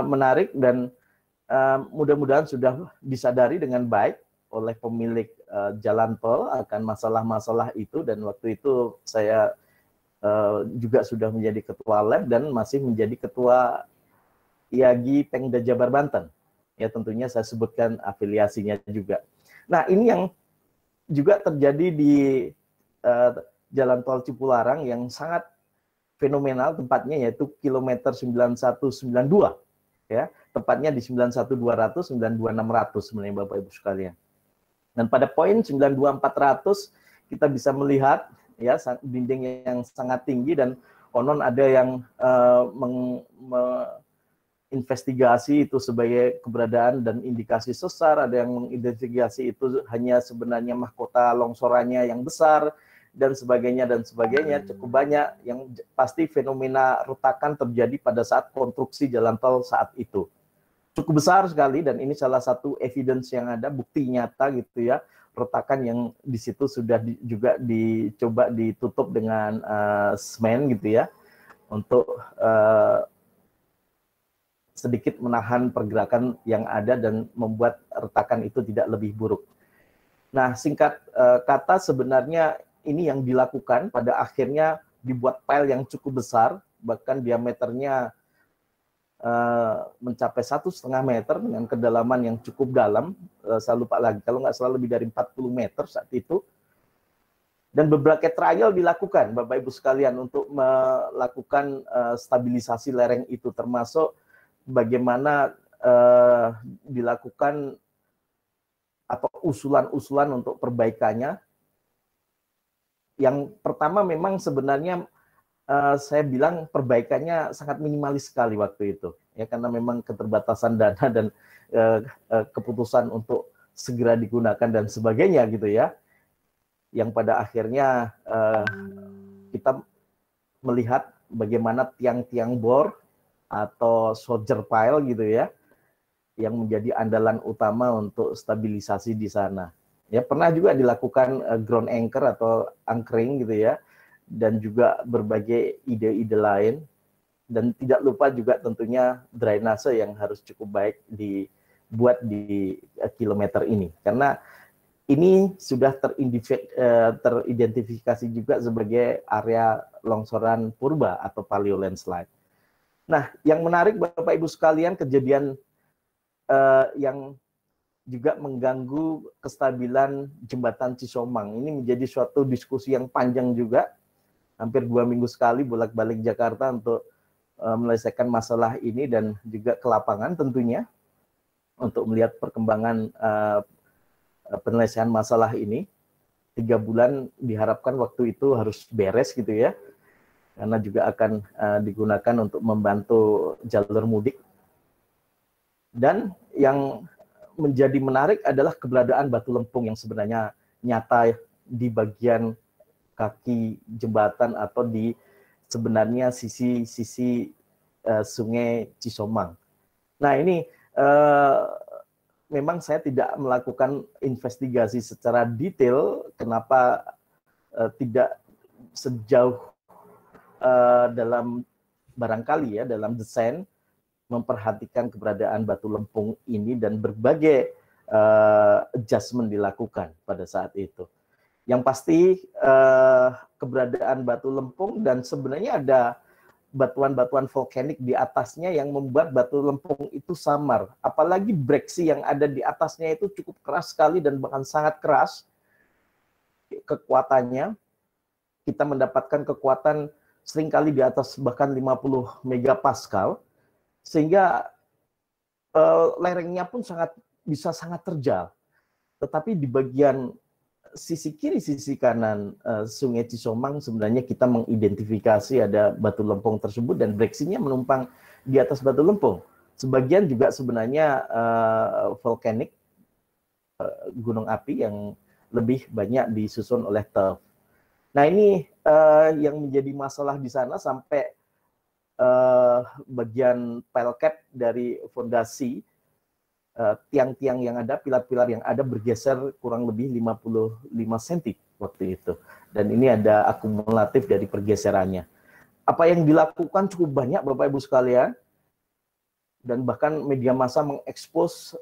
menarik, dan mudah-mudahan sudah disadari dengan baik oleh pemilik jalan tol akan masalah-masalah itu. Dan waktu itu saya juga sudah menjadi ketua lab dan masih menjadi ketua IAGI Pengda Jabar Banten. Ya, tentunya saya sebutkan afiliasinya juga. Nah, ini yang juga terjadi di jalan tol Cipularang yang sangat fenomenal tempatnya, yaitu kilometer 9192 ya, tepatnya di 91200, 92600 sebenarnya Bapak Ibu sekalian. Dan pada poin 92400 kita bisa melihat ya dinding yang sangat tinggi, dan konon ada yang investigasi itu sebagai keberadaan dan indikasi sesar, ada yang mengidentifikasi itu hanya sebenarnya mahkota longsorannya yang besar, dan sebagainya, cukup banyak. Yang pasti fenomena retakan terjadi pada saat konstruksi jalan tol saat itu. Cukup besar sekali, dan ini salah satu evidence yang ada, bukti nyata gitu ya, retakan yang di situ sudah juga dicoba ditutup dengan semen gitu ya, untuk sedikit menahan pergerakan yang ada dan membuat retakan itu tidak lebih buruk. Nah, singkat kata, sebenarnya ini yang dilakukan pada akhirnya dibuat pile yang cukup besar, bahkan diameternya mencapai 1,5 meter dengan kedalaman yang cukup dalam. Saya lupa lagi, kalau nggak salah lebih dari 40 meter saat itu. Dan berbagai trial dilakukan, Bapak Ibu sekalian, untuk melakukan stabilisasi lereng itu, termasuk bagaimana dilakukan atau usulan-usulan untuk perbaikannya. Yang pertama memang sebenarnya saya bilang perbaikannya sangat minimalis sekali waktu itu, ya, karena memang keterbatasan dana dan keputusan untuk segera digunakan dan sebagainya gitu ya. Yang pada akhirnya kita melihat bagaimana tiang-tiang bor atau soldier pile gitu ya, yang menjadi andalan utama untuk stabilisasi di sana. Ya, pernah juga dilakukan ground anchor atau anchoring gitu ya, dan juga berbagai ide-ide lain. Dan tidak lupa juga tentunya drainase yang harus cukup baik dibuat di kilometer ini. Karena ini sudah teridentifikasi juga sebagai area longsoran purba atau paleo landslide. Nah, yang menarik Bapak Ibu sekalian, kejadian yang juga mengganggu kestabilan jembatan Cisomang ini menjadi suatu diskusi yang panjang juga, hampir 2 minggu sekali bolak-balik Jakarta untuk menyelesaikan masalah ini dan juga ke lapangan tentunya untuk melihat perkembangan penyelesaian masalah ini. 3 bulan diharapkan waktu itu harus beres gitu ya, karena juga akan digunakan untuk membantu jalur mudik. Dan yang menjadi menarik adalah keberadaan batu lempung yang sebenarnya nyata di bagian kaki jembatan atau di sebenarnya sisi Sungai Cisomang. Nah ini memang saya tidak melakukan investigasi secara detail kenapa tidak sejauh dalam barangkali ya dalam desain memperhatikan keberadaan batu lempung ini dan berbagai adjustment dilakukan pada saat itu. Yang pasti keberadaan batu lempung dan sebenarnya ada batuan-batuan vulkanik di atasnya yang membuat batu lempung itu samar. Apalagi breksi yang ada di atasnya itu cukup keras sekali dan bahkan sangat keras kekuatannya. Kita mendapatkan kekuatan seringkali di atas bahkan 50 megapascal, sehingga lerengnya pun bisa sangat terjal. Tetapi di bagian sisi kiri, sisi kanan Sungai Cisomang sebenarnya kita mengidentifikasi ada batu lempung tersebut dan breksinya menumpang di atas batu lempung. Sebagian juga sebenarnya vulkanik, gunung api yang lebih banyak disusun oleh turf. Nah ini yang menjadi masalah di sana sampai bagian pile cap dari fondasi, tiang-tiang yang ada, pilar-pilar yang ada bergeser kurang lebih 55 cm waktu itu. Dan ini ada akumulatif dari pergeserannya. Apa yang dilakukan cukup banyak Bapak Ibu sekalian, dan bahkan media massa mengekspos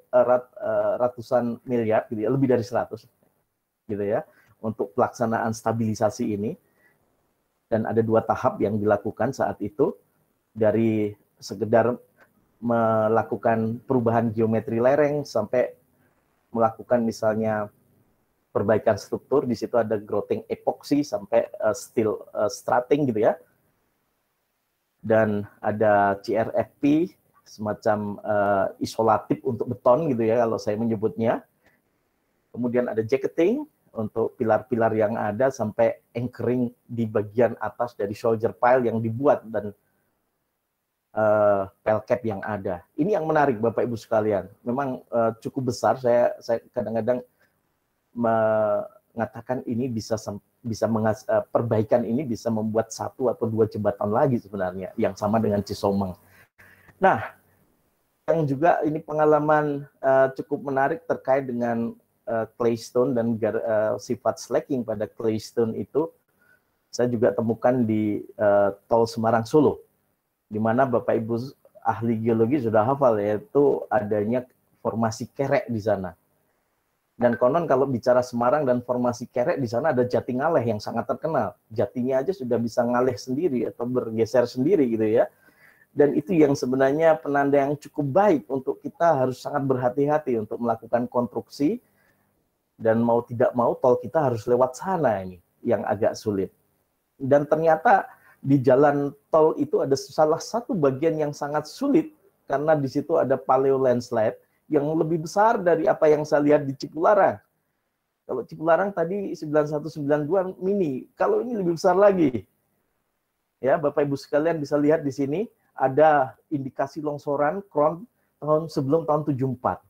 ratusan miliar, gitu ya, lebih dari 100 gitu ya, untuk pelaksanaan stabilisasi ini. Dan ada 2 tahap yang dilakukan saat itu, dari sekedar melakukan perubahan geometri lereng sampai melakukan misalnya perbaikan struktur. Di situ ada grouting epoxy sampai steel strating gitu ya, dan ada CRFP semacam isolatif untuk beton gitu ya kalau saya menyebutnya. Kemudian ada jacketing untuk pilar-pilar yang ada sampai anchoring di bagian atas dari shoulder pile yang dibuat dan pile cap yang ada. Ini yang menarik Bapak Ibu sekalian. Memang cukup besar. Saya kadang-kadang mengatakan ini perbaikan ini bisa membuat 1 atau 2 jembatan lagi sebenarnya yang sama dengan Cisomang. Nah, yang juga ini pengalaman cukup menarik terkait dengan claystone dan sifat slaking pada claystone itu saya juga temukan di Tol Semarang Solo, di mana Bapak Ibu ahli geologi sudah hafal, yaitu adanya formasi kerek di sana. Dan konon kalau bicara Semarang dan formasi kerek, di sana ada jati ngaleh yang sangat terkenal. Jatinya aja sudah bisa ngaleh sendiri atau bergeser sendiri gitu ya. Dan itu yang sebenarnya penanda yang cukup baik untuk kita harus sangat berhati-hati untuk melakukan konstruksi. Dan mau tidak mau tol kita harus lewat sana ini, yang agak sulit. Dan ternyata di jalan tol itu ada salah satu bagian yang sangat sulit, karena di situ ada paleo landslide yang lebih besar dari apa yang saya lihat di Cipularang. Kalau Cipularang tadi 9192 mini, kalau ini lebih besar lagi. Ya, Bapak Ibu sekalian bisa lihat di sini ada indikasi longsoran kroon sebelum tahun 74.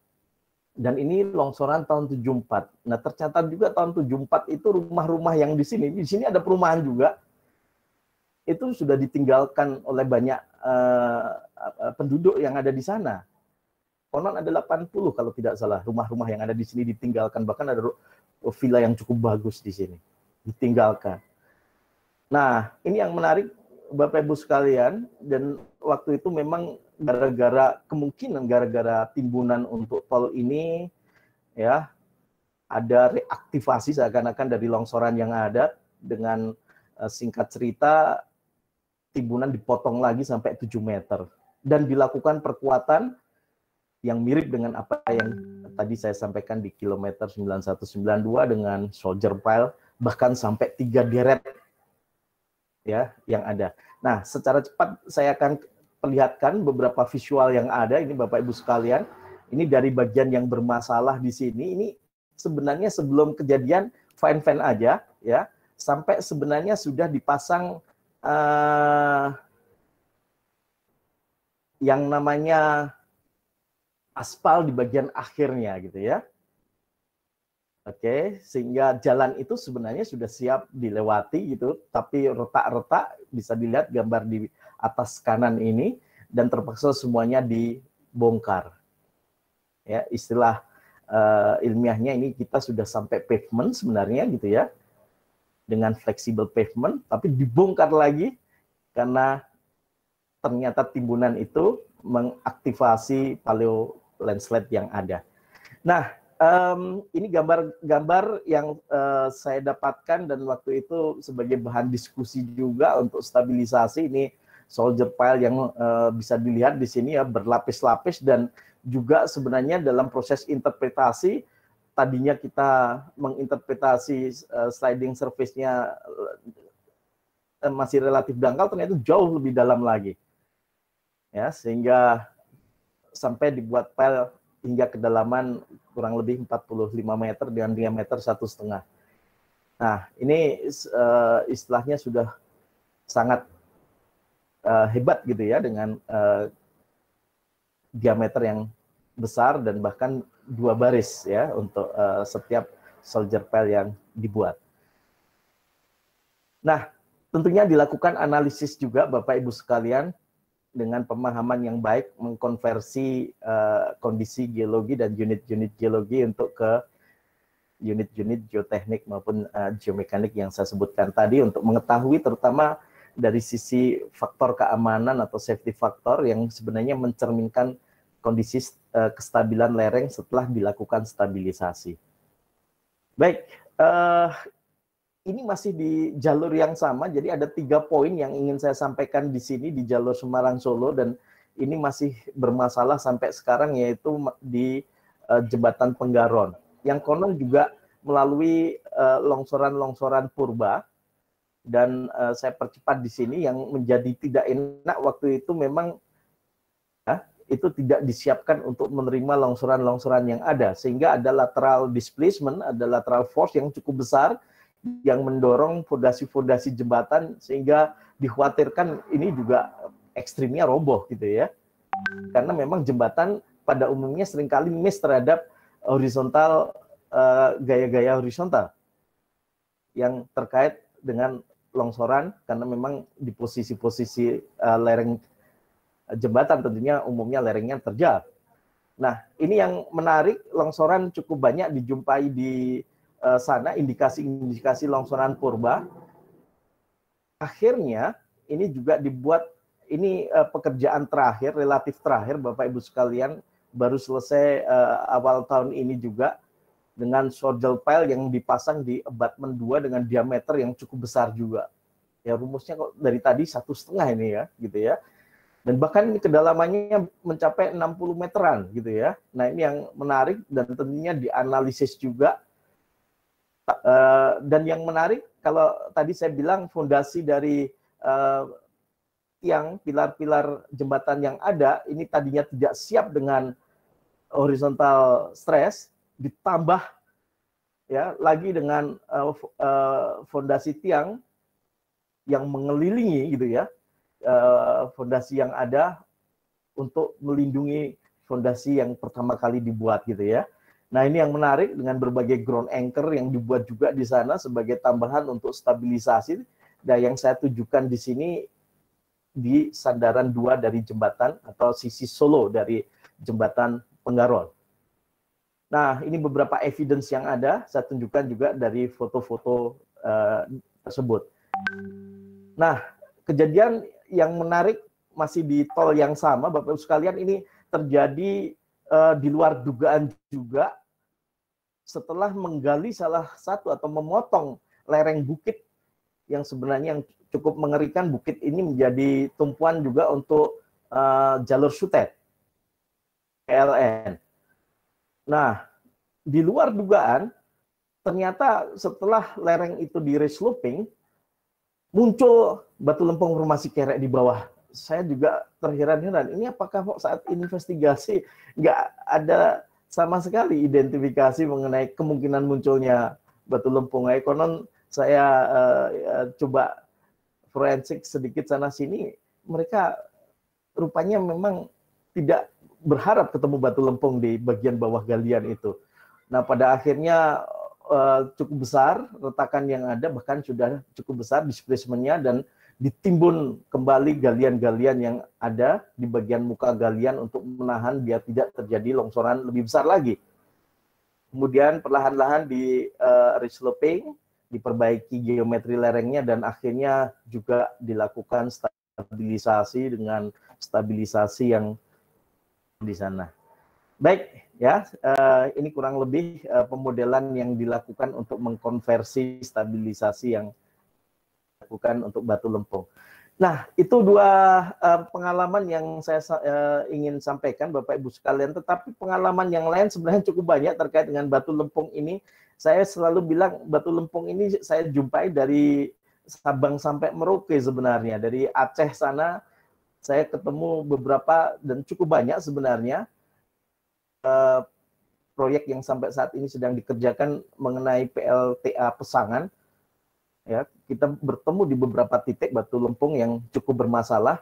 Dan ini longsoran tahun 74. Nah, tercatat juga tahun 74 itu rumah-rumah yang di sini ada perumahan juga, itu sudah ditinggalkan oleh banyak penduduk yang ada di sana. Konon ada 80 kalau tidak salah rumah-rumah yang ada di sini ditinggalkan, bahkan ada villa yang cukup bagus di sini ditinggalkan. Nah, ini yang menarik Bapak Ibu sekalian, dan waktu itu memang kemungkinan gara-gara timbunan untuk tol ini ya, ada reaktivasi seakan-akan dari longsoran yang ada. Dengan singkat cerita, timbunan dipotong lagi sampai 7 meter dan dilakukan perkuatan yang mirip dengan apa yang tadi saya sampaikan di kilometer 9192 dengan soldier pile, bahkan sampai 3 deret ya yang ada. Nah, secara cepat saya akan perlihatkan beberapa visual yang ada ini Bapak Ibu sekalian. Ini dari bagian yang bermasalah di sini. Ini sebenarnya sebelum kejadian fine-fine aja ya, sampai sebenarnya sudah dipasang yang namanya aspal di bagian akhirnya gitu ya. Oke, sehingga jalan itu sebenarnya sudah siap dilewati gitu, tapi retak-retak bisa dilihat gambar di atas kanan ini dan terpaksa semuanya dibongkar. Ya, istilah ilmiahnya ini kita sudah sampai pavement sebenarnya gitu ya, dengan flexible pavement, tapi dibongkar lagi karena ternyata timbunan itu mengaktifasi paleo landslide yang ada. Nah, ini gambar-gambar yang saya dapatkan dan waktu itu sebagai bahan diskusi juga untuk stabilisasi. Ini soldier pile yang bisa dilihat di sini ya, berlapis-lapis, dan juga sebenarnya dalam proses interpretasi tadinya kita menginterpretasi sliding surface-nya masih relatif dangkal, ternyata jauh lebih dalam lagi. Ya, sehingga sampai dibuat pile hingga kedalaman kurang lebih 45 meter dengan diameter 1,5. Nah, ini istilahnya sudah sangat hebat gitu ya, dengan diameter yang besar dan bahkan 2 baris ya untuk setiap soldier pile yang dibuat. Nah, tentunya dilakukan analisis juga Bapak Ibu sekalian dengan pemahaman yang baik, mengkonversi kondisi geologi dan unit-unit geologi untuk ke unit-unit geoteknik maupun geomekanik yang saya sebutkan tadi, untuk mengetahui terutama dari sisi faktor keamanan atau safety factor yang sebenarnya mencerminkan kondisi kestabilan lereng setelah dilakukan stabilisasi. Baik, ini masih di jalur yang sama, jadi ada 3 poin yang ingin saya sampaikan di sini di jalur Semarang Solo, dan ini masih bermasalah sampai sekarang, yaitu di jembatan Penggaron, yang konon juga melalui longsoran-longsoran purba. Dan saya percepat di sini, yang menjadi tidak enak waktu itu memang itu tidak disiapkan untuk menerima longsoran-longsoran yang ada, sehingga ada lateral displacement, ada lateral force yang cukup besar yang mendorong fondasi-fondasi jembatan, sehingga dikhawatirkan ini juga ekstrimnya roboh gitu ya. Karena memang jembatan pada umumnya seringkali miss terhadap horizontal, gaya-gaya horizontal yang terkait dengan longsoran, karena memang di posisi-posisi lereng jembatan tentunya umumnya lerengnya terjal. Nah, ini yang menarik, longsoran cukup banyak dijumpai di sana, indikasi-indikasi longsoran purba. Akhirnya ini juga dibuat, ini pekerjaan terakhir, relatif terakhir Bapak Ibu sekalian, baru selesai awal tahun ini juga, dengan soldier pile yang dipasang di abutment 2 dengan diameter yang cukup besar juga. Ya, rumusnya kok dari tadi 1,5 ini ya, gitu ya. Dan bahkan ini kedalamannya mencapai 60 meteran gitu ya. Nah, ini yang menarik dan tentunya dianalisis juga. Dan yang menarik, kalau tadi saya bilang fondasi dari tiang, pilar-pilar jembatan yang ada, ini tadinya tidak siap dengan horizontal stress, ditambah ya lagi dengan fondasi tiang yang mengelilingi gitu ya, fondasi yang ada untuk melindungi fondasi yang pertama kali dibuat gitu ya. Nah, ini yang menarik, dengan berbagai ground anchor yang dibuat juga di sana sebagai tambahan untuk stabilisasi. Dan yang saya tunjukkan di sini di sandaran 2 dari jembatan atau sisi Solo dari jembatan Penggaron. Nah, ini beberapa evidence yang ada, saya tunjukkan juga dari foto-foto tersebut. Nah, kejadian yang menarik masih di tol yang sama, Bapak-Ibu sekalian, ini terjadi di luar dugaan juga, setelah menggali salah satu atau memotong lereng bukit yang sebenarnya yang cukup mengerikan. Bukit ini menjadi tumpuan juga untuk jalur Sutet, PLN. Nah, di luar dugaan, ternyata setelah lereng itu di resloping, muncul batu lempung formasi kerek di bawah. Saya juga terheran-heran, ini apakah kok saat investigasi nggak ada sama sekali identifikasi mengenai kemungkinan munculnya batu lempung. Konon saya coba forensik sedikit sana-sini, mereka rupanya memang tidak berharap ketemu batu lempung di bagian bawah galian itu. Nah, pada akhirnya cukup besar retakan yang ada, bahkan sudah cukup besar displacementnya, dan ditimbun kembali galian-galian yang ada di bagian muka galian untuk menahan biar tidak terjadi longsoran lebih besar lagi. Kemudian perlahan-lahan di resloping, diperbaiki geometri lerengnya, dan akhirnya juga dilakukan stabilisasi dengan stabilisasi yang di sana. Baik, ya, ini kurang lebih pemodelan yang dilakukan untuk mengkonversi stabilisasi yang dilakukan untuk batu lempung. Nah, itu dua pengalaman yang saya ingin sampaikan, Bapak Ibu sekalian. Tetapi pengalaman yang lain sebenarnya cukup banyak terkait dengan batu lempung ini. Saya selalu bilang batu lempung ini saya jumpai dari Sabang sampai Merauke sebenarnya. Dari Aceh sana saya ketemu beberapa dan cukup banyak sebenarnya proyek yang sampai saat ini sedang dikerjakan mengenai PLTA Pesangan. Ya, kita bertemu di beberapa titik batu lempung yang cukup bermasalah,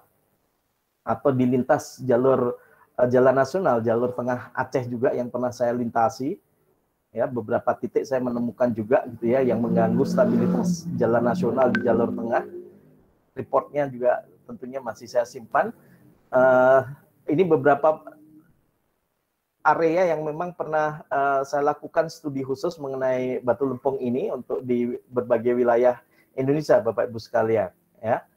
atau di lintas jalur jalan nasional, jalur tengah Aceh juga yang pernah saya lintasi. Ya, beberapa titik saya menemukan juga gitu ya yang mengganggu stabilitas jalan nasional di jalur tengah. Reportnya juga tentunya masih saya simpan. Ini beberapa area yang memang pernah saya lakukan studi khusus mengenai batu lempung ini untuk di berbagai wilayah Indonesia, Bapak Ibu sekalian, ya.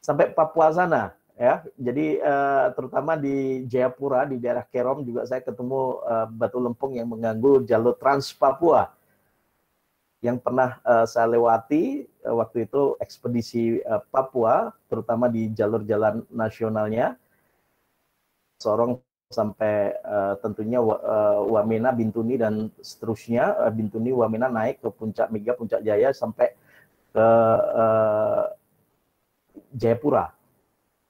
Sampai Papua sana, ya. Jadi terutama di Jayapura, di daerah Kerom juga saya ketemu batu lempung yang mengganggu jalur Trans Papua yang pernah saya lewati waktu itu ekspedisi Papua, terutama di jalur jalan nasionalnya, Sorong sampai tentunya Wamena, Bintuni, dan seterusnya. Bintuni, Wamena naik ke Puncak Mega, Puncak Jaya, sampai ke Jayapura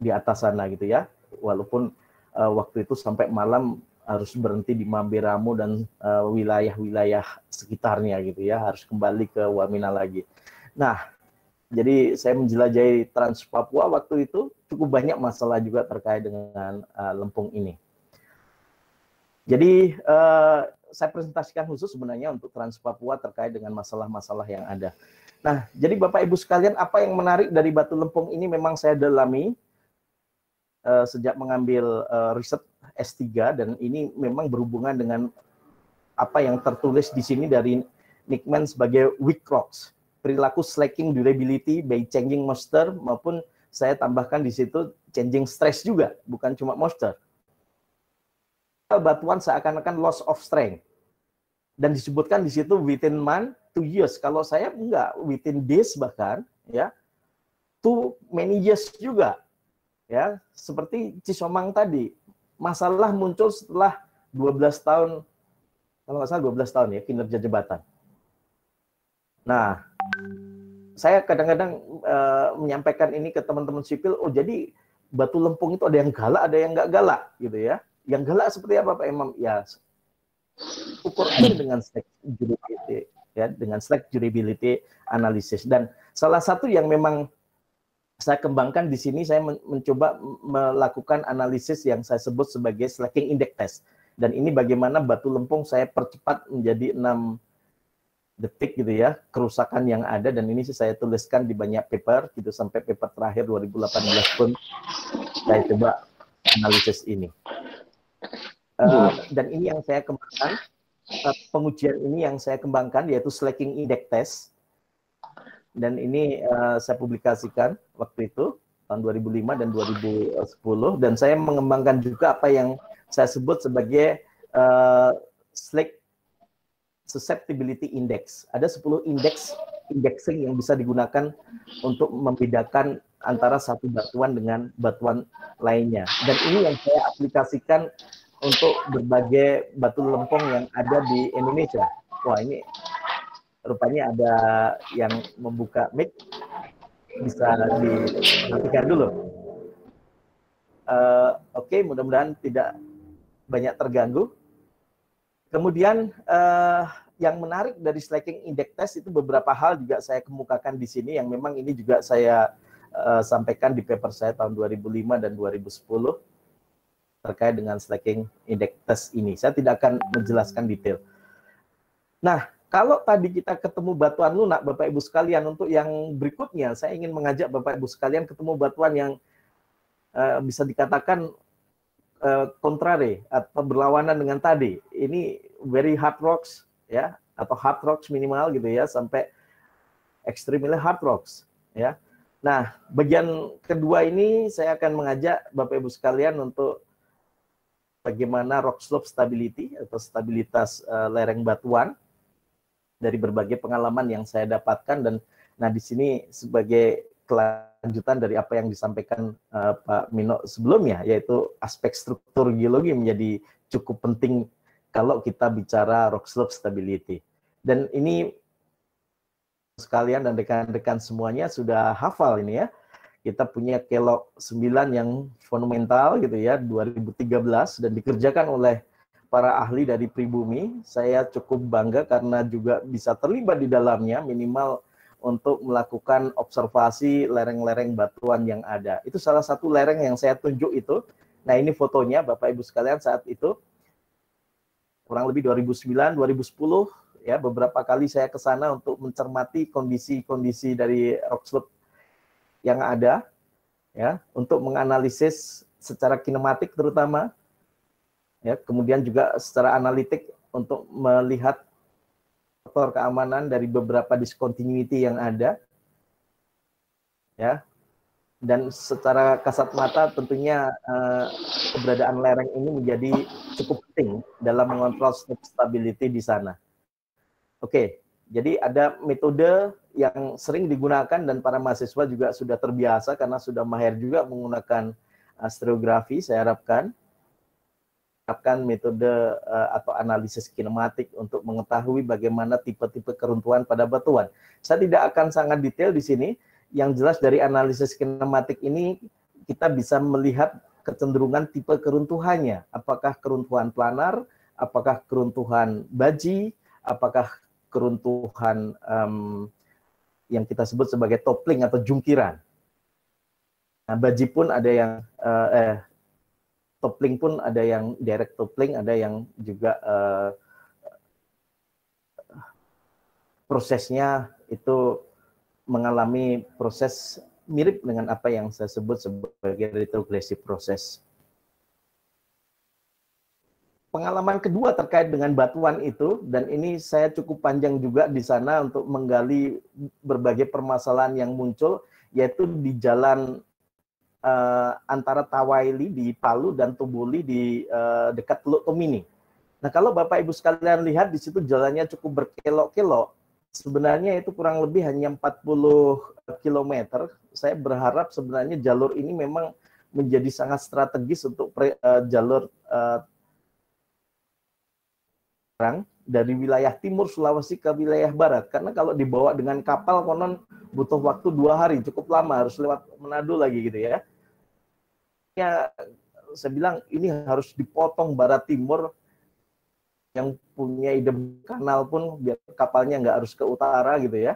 di atas sana gitu ya. Walaupun waktu itu sampai malam harus berhenti di Mamberamo dan wilayah-wilayah sekitarnya gitu ya, harus kembali ke Wamena lagi. Nah, jadi saya menjelajahi Trans Papua waktu itu, cukup banyak masalah juga terkait dengan lempung ini. Jadi saya presentasikan khusus sebenarnya untuk Trans Papua terkait dengan masalah-masalah yang ada. Nah, jadi Bapak Ibu sekalian, apa yang menarik dari batu lempung ini memang saya dalami sejak mengambil riset S3, dan ini memang berhubungan dengan apa yang tertulis di sini dari Nickman sebagai weak rocks, perilaku slacking durability by changing moisture, maupun saya tambahkan di situ changing stress juga, bukan cuma moisture. Batuan seakan-akan loss of strength, dan disebutkan di situ within month to years. Kalau saya enggak, within days bahkan, ya, to many years juga, ya. Seperti Cisomang tadi, masalah muncul setelah 12 tahun, kalau nggak salah 12 tahun ya kinerja jembatan. Nah, saya kadang-kadang menyampaikan ini ke teman-teman sipil, oh jadi batu lempung itu ada yang galak, ada yang nggak galak, gitu ya. Yang galak seperti apa, Pak Imam? Ya, ukur aja dengan slack durability, ya, dengan slack durability analysis. Dan salah satu yang memang saya kembangkan di sini, saya mencoba melakukan analisis yang saya sebut sebagai slacking index test. Dan ini bagaimana batu lempung saya percepat menjadi 6 detik gitu ya, kerusakan yang ada, dan ini saya tuliskan di banyak paper gitu, sampai paper terakhir 2018 pun saya coba analisis ini. Dan ini yang saya kembangkan, pengujian ini yang saya kembangkan, yaitu slacking index test, dan ini saya publikasikan waktu itu tahun 2005 dan 2010, dan saya mengembangkan juga apa yang saya sebut sebagai slack susceptibility index. Ada 10 indexing yang bisa digunakan untuk membedakan antara satu batuan dengan batuan lainnya. Dan ini yang saya aplikasikan untuk berbagai batu lempung yang ada di Indonesia. Wah, ini rupanya ada yang membuka mic. bisa dinantikan dulu. Oke, mudah-mudahan tidak banyak terganggu. Kemudian yang menarik dari Slacking Index Test itu beberapa hal juga saya kemukakan di sini yang memang ini juga saya sampaikan di paper saya tahun 2005 dan 2010 terkait dengan Slacking Index Test ini. Saya tidak akan menjelaskan detail. Nah, kalau tadi kita ketemu batuan lunak, Bapak Ibu sekalian, untuk yang berikutnya, saya ingin mengajak Bapak Ibu sekalian ketemu batuan yang bisa dikatakan kontrari atau berlawanan dengan tadi. Ini very hard rocks, ya, atau hard rocks minimal gitu ya, sampai extremely hard rocks, ya. Nah, bagian kedua ini saya akan mengajak Bapak Ibu sekalian untuk bagaimana rock slope stability atau stabilitas lereng batuan dari berbagai pengalaman yang saya dapatkan. Dan nah di sini sebagai kelanjutan dari apa yang disampaikan Pak Mino sebelumnya, yaitu aspek struktur geologi menjadi cukup penting kalau kita bicara rock slope stability. Dan ini sekalian dan rekan-rekan semuanya sudah hafal ini ya. Kita punya Kelok 9 yang fundamental gitu ya, 2013, dan dikerjakan oleh para ahli dari pribumi. Saya cukup bangga karena juga bisa terlibat di dalamnya, minimal untuk melakukan observasi lereng-lereng batuan yang ada. Itu salah satu lereng yang saya tunjuk itu. Nah, ini fotonya Bapak Ibu sekalian saat itu. Kurang lebih 2009, 2010, ya, beberapa kali saya ke sana untuk mencermati kondisi-kondisi dari rock slope yang ada, ya, untuk menganalisis secara kinematik terutama, ya, kemudian juga secara analitik untuk melihat faktor keamanan dari beberapa discontinuity yang ada, ya, dan secara kasat mata tentunya keberadaan lereng ini menjadi cukup penting dalam mengontrol stability di sana. Oke, jadi ada metode yang sering digunakan dan para mahasiswa juga sudah terbiasa karena sudah mahir juga menggunakan stratigraphy, saya harapkan metode atau analisis kinematik untuk mengetahui bagaimana tipe-tipe keruntuhan pada batuan. Saya tidak akan sangat detail di sini. Yang jelas dari analisis kinematik ini kita bisa melihat kecenderungan tipe keruntuhannya. Apakah keruntuhan planar, apakah keruntuhan baji, apakah keruntuhan yang kita sebut sebagai toppling atau jungkiran. Nah, baji pun ada yang toppling pun ada yang direct toppling, ada yang juga prosesnya itu mengalami proses mirip dengan apa yang saya sebut sebagai retrogressive proses. Pengalaman kedua terkait dengan batuan itu, dan ini saya cukup panjang juga di sana untuk menggali berbagai permasalahan yang muncul, yaitu di jalan antara Tawaili di Palu dan Tubuli di dekat Teluk Tomini. Nah, kalau Bapak Ibu sekalian lihat di situ jalannya cukup berkelok-kelok, sebenarnya itu kurang lebih hanya 40 km. Saya berharap sebenarnya jalur ini memang menjadi sangat strategis untuk jalur dari wilayah timur Sulawesi ke wilayah barat. Karena kalau dibawa dengan kapal konon butuh waktu 2 hari, cukup lama, harus lewat Manado lagi gitu ya. Ya, saya bilang ini harus dipotong barat timur, yang punya ide kanal pun biar kapalnya nggak harus ke utara gitu ya.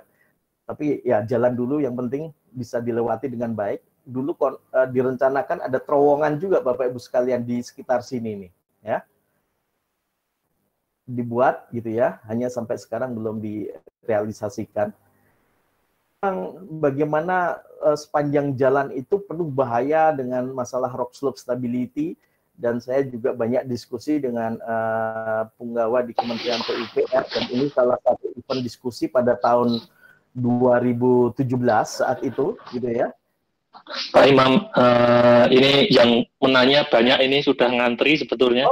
Tapi ya jalan dulu, yang penting bisa dilewati dengan baik. Dulu direncanakan ada terowongan juga Bapak Ibu sekalian di sekitar sini nih, ya. Dibuat gitu ya, hanya sampai sekarang belum direalisasikan. Bagaimana sepanjang jalan itu penuh bahaya dengan masalah rock slope stability, dan saya juga banyak diskusi dengan punggawa di Kementerian PUPR, dan ini salah satu event diskusi pada tahun 2017 saat itu gitu ya. Pak Imam, ini yang menanya banyak, ini sudah ngantri sebetulnya,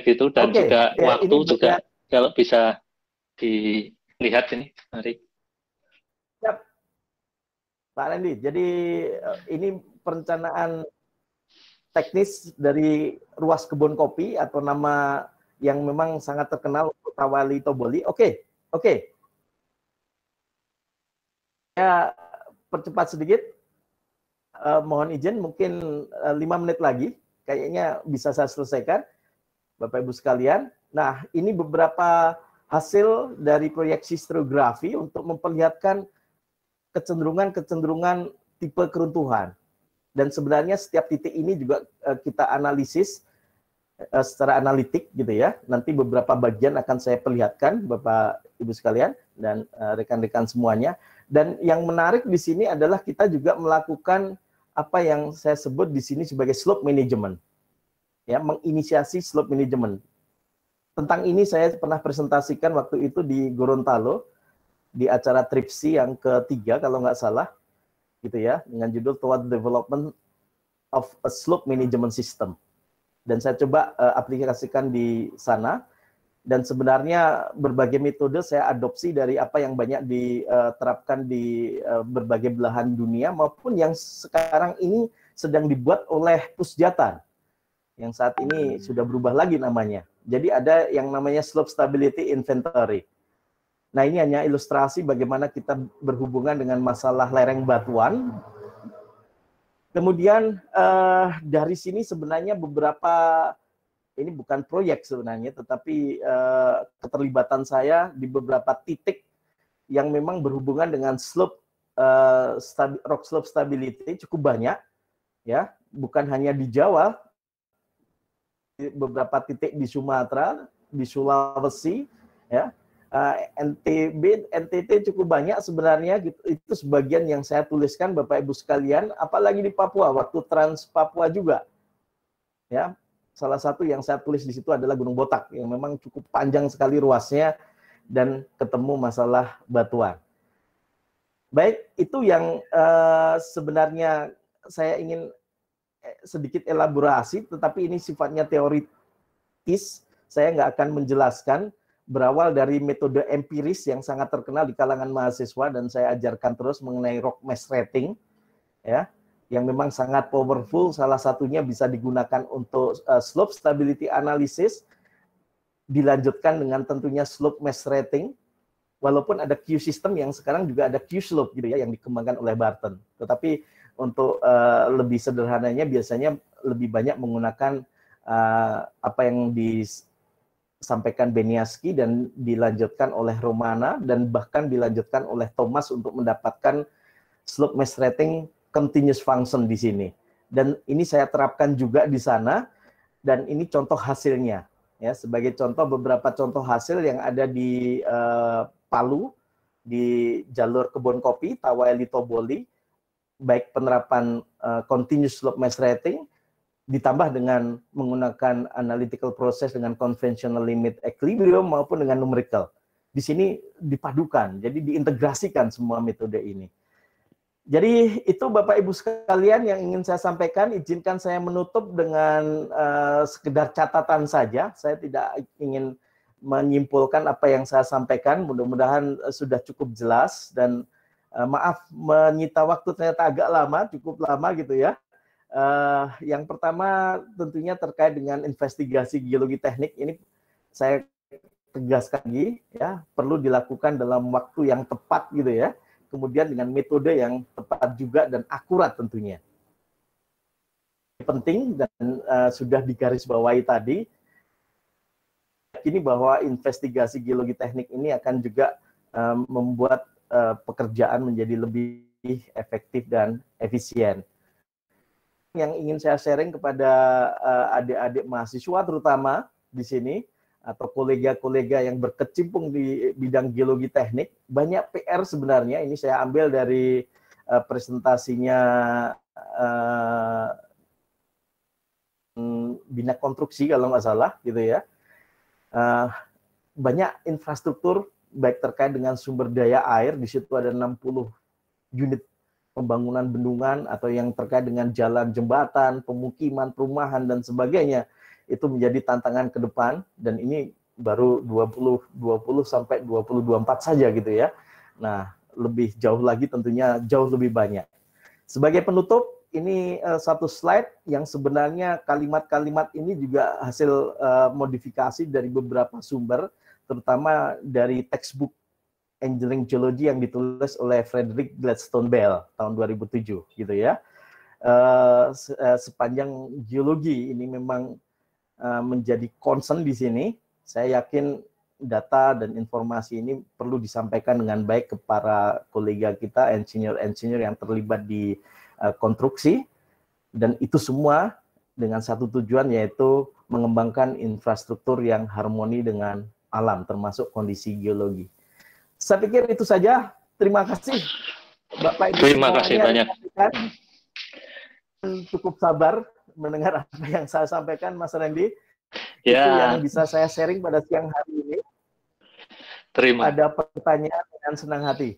gitu, dan juga ya, waktu juga kalau bisa dilihat ini, mari. Yap. Pak Randy, jadi ini perencanaan teknis dari ruas kebun kopi atau nama yang memang sangat terkenal, Tawali Toboli. Oke. Ya, percepat sedikit. Mohon izin, mungkin 5 menit lagi, kayaknya bisa saya selesaikan, Bapak Ibu sekalian. Nah, ini beberapa hasil dari proyeksi stratigrafi untuk memperlihatkan kecenderungan tipe keruntuhan. Dan sebenarnya setiap titik ini juga kita analisis secara analitik gitu ya. Nanti beberapa bagian akan saya perlihatkan Bapak Ibu sekalian dan rekan-rekan semuanya. Dan yang menarik di sini adalah kita juga melakukan apa yang saya sebut di sini sebagai slope management. Ya, menginisiasi slope management. Tentang ini saya pernah presentasikan waktu itu di Gorontalo di acara TRIPSI yang ketiga kalau nggak salah gitu ya, dengan judul Toward Development of a Slope Management System. Dan saya coba aplikasikan di sana. Dan sebenarnya berbagai metode saya adopsi dari apa yang banyak diterapkan di berbagai belahan dunia maupun yang sekarang ini sedang dibuat oleh Pusjatan yang saat ini sudah berubah lagi namanya. Jadi ada yang namanya Slope Stability Inventory. Nah, ini hanya ilustrasi bagaimana kita berhubungan dengan masalah lereng batuan. Kemudian dari sini sebenarnya beberapa, ini bukan proyek sebenarnya, tetapi keterlibatan saya di beberapa titik yang memang berhubungan dengan slope rock slope stability cukup banyak, ya, bukan hanya di Jawa, di beberapa titik di Sumatera, di Sulawesi, ya, NTB, NTT cukup banyak sebenarnya. Gitu. Itu sebagian yang saya tuliskan Bapak Ibu sekalian, apalagi di Papua waktu Trans Papua juga, ya. Salah satu yang saya tulis di situ adalah Gunung Botak yang memang cukup panjang sekali ruasnya dan ketemu masalah batuan. Baik, itu yang sebenarnya saya ingin sedikit elaborasi, tetapi ini sifatnya teoritis. Saya nggak akan menjelaskan, berawal dari metode empiris yang sangat terkenal di kalangan mahasiswa dan saya ajarkan terus mengenai rock mass rating, ya, yang memang sangat powerful. Salah satunya bisa digunakan untuk slope stability analysis, dilanjutkan dengan tentunya slope mass rating, walaupun ada Q system yang sekarang juga ada Q slope gitu ya, yang dikembangkan oleh Barton. Tetapi untuk lebih sederhananya biasanya lebih banyak menggunakan apa yang disampaikan Beniaski dan dilanjutkan oleh Romana dan bahkan dilanjutkan oleh Thomas untuk mendapatkan slope mass rating continuous function di sini. Dan ini saya terapkan juga di sana, dan ini contoh hasilnya. Ya, sebagai contoh, beberapa contoh hasil yang ada di Palu, di jalur kebun kopi, Tawai Toboli, baik penerapan continuous slope mass rating, ditambah dengan menggunakan analytical process dengan conventional limit equilibrium maupun dengan numerical. Di sini dipadukan, jadi diintegrasikan semua metode ini. Jadi itu Bapak Ibu sekalian yang ingin saya sampaikan. Izinkan saya menutup dengan sekedar catatan saja. Saya tidak ingin menyimpulkan apa yang saya sampaikan. Mudah-mudahan sudah cukup jelas dan maaf menyita waktu ternyata agak lama, cukup lama gitu ya. Yang pertama tentunya terkait dengan investigasi geologi teknik ini saya tegaskan lagi ya, perlu dilakukan dalam waktu yang tepat gitu ya. Kemudian dengan metode yang tepat juga dan akurat tentunya. Penting dan sudah digarisbawahi tadi, ini bahwa investigasi geologi teknik ini akan juga membuat pekerjaan menjadi lebih efektif dan efisien. Yang ingin saya sharing kepada adik-adik mahasiswa terutama di sini, atau kolega-kolega yang berkecimpung di bidang geologi teknik, banyak PR sebenarnya. Ini saya ambil dari presentasinya Bina Konstruksi kalau nggak salah gitu ya. Banyak infrastruktur baik terkait dengan sumber daya air, di situ ada 60 unit pembangunan bendungan atau yang terkait dengan jalan, jembatan, pemukiman, perumahan dan sebagainya. Itu menjadi tantangan ke depan, dan ini baru 2020 sampai 2024 saja gitu ya. Nah, lebih jauh lagi tentunya jauh lebih banyak. Sebagai penutup, ini satu slide yang sebenarnya kalimat-kalimat ini juga hasil modifikasi dari beberapa sumber, terutama dari textbook Engineering Geology yang ditulis oleh Frederick Gladstone Bell tahun 2007 gitu ya. Sepanjang geologi ini memang menjadi concern di sini, saya yakin data dan informasi ini perlu disampaikan dengan baik kepada kolega kita, engineer-engineer yang terlibat di konstruksi, dan itu semua dengan satu tujuan, yaitu mengembangkan infrastruktur yang harmoni dengan alam, termasuk kondisi geologi. Saya pikir itu saja. Terima kasih, Bapak Ibu. Terima kasih banyak. Cukup sabar mendengar apa yang saya sampaikan, Mas Randy. Ya. Itu yang bisa saya sharing pada siang hari ini. Terima. Ada pertanyaan dengan senang hati.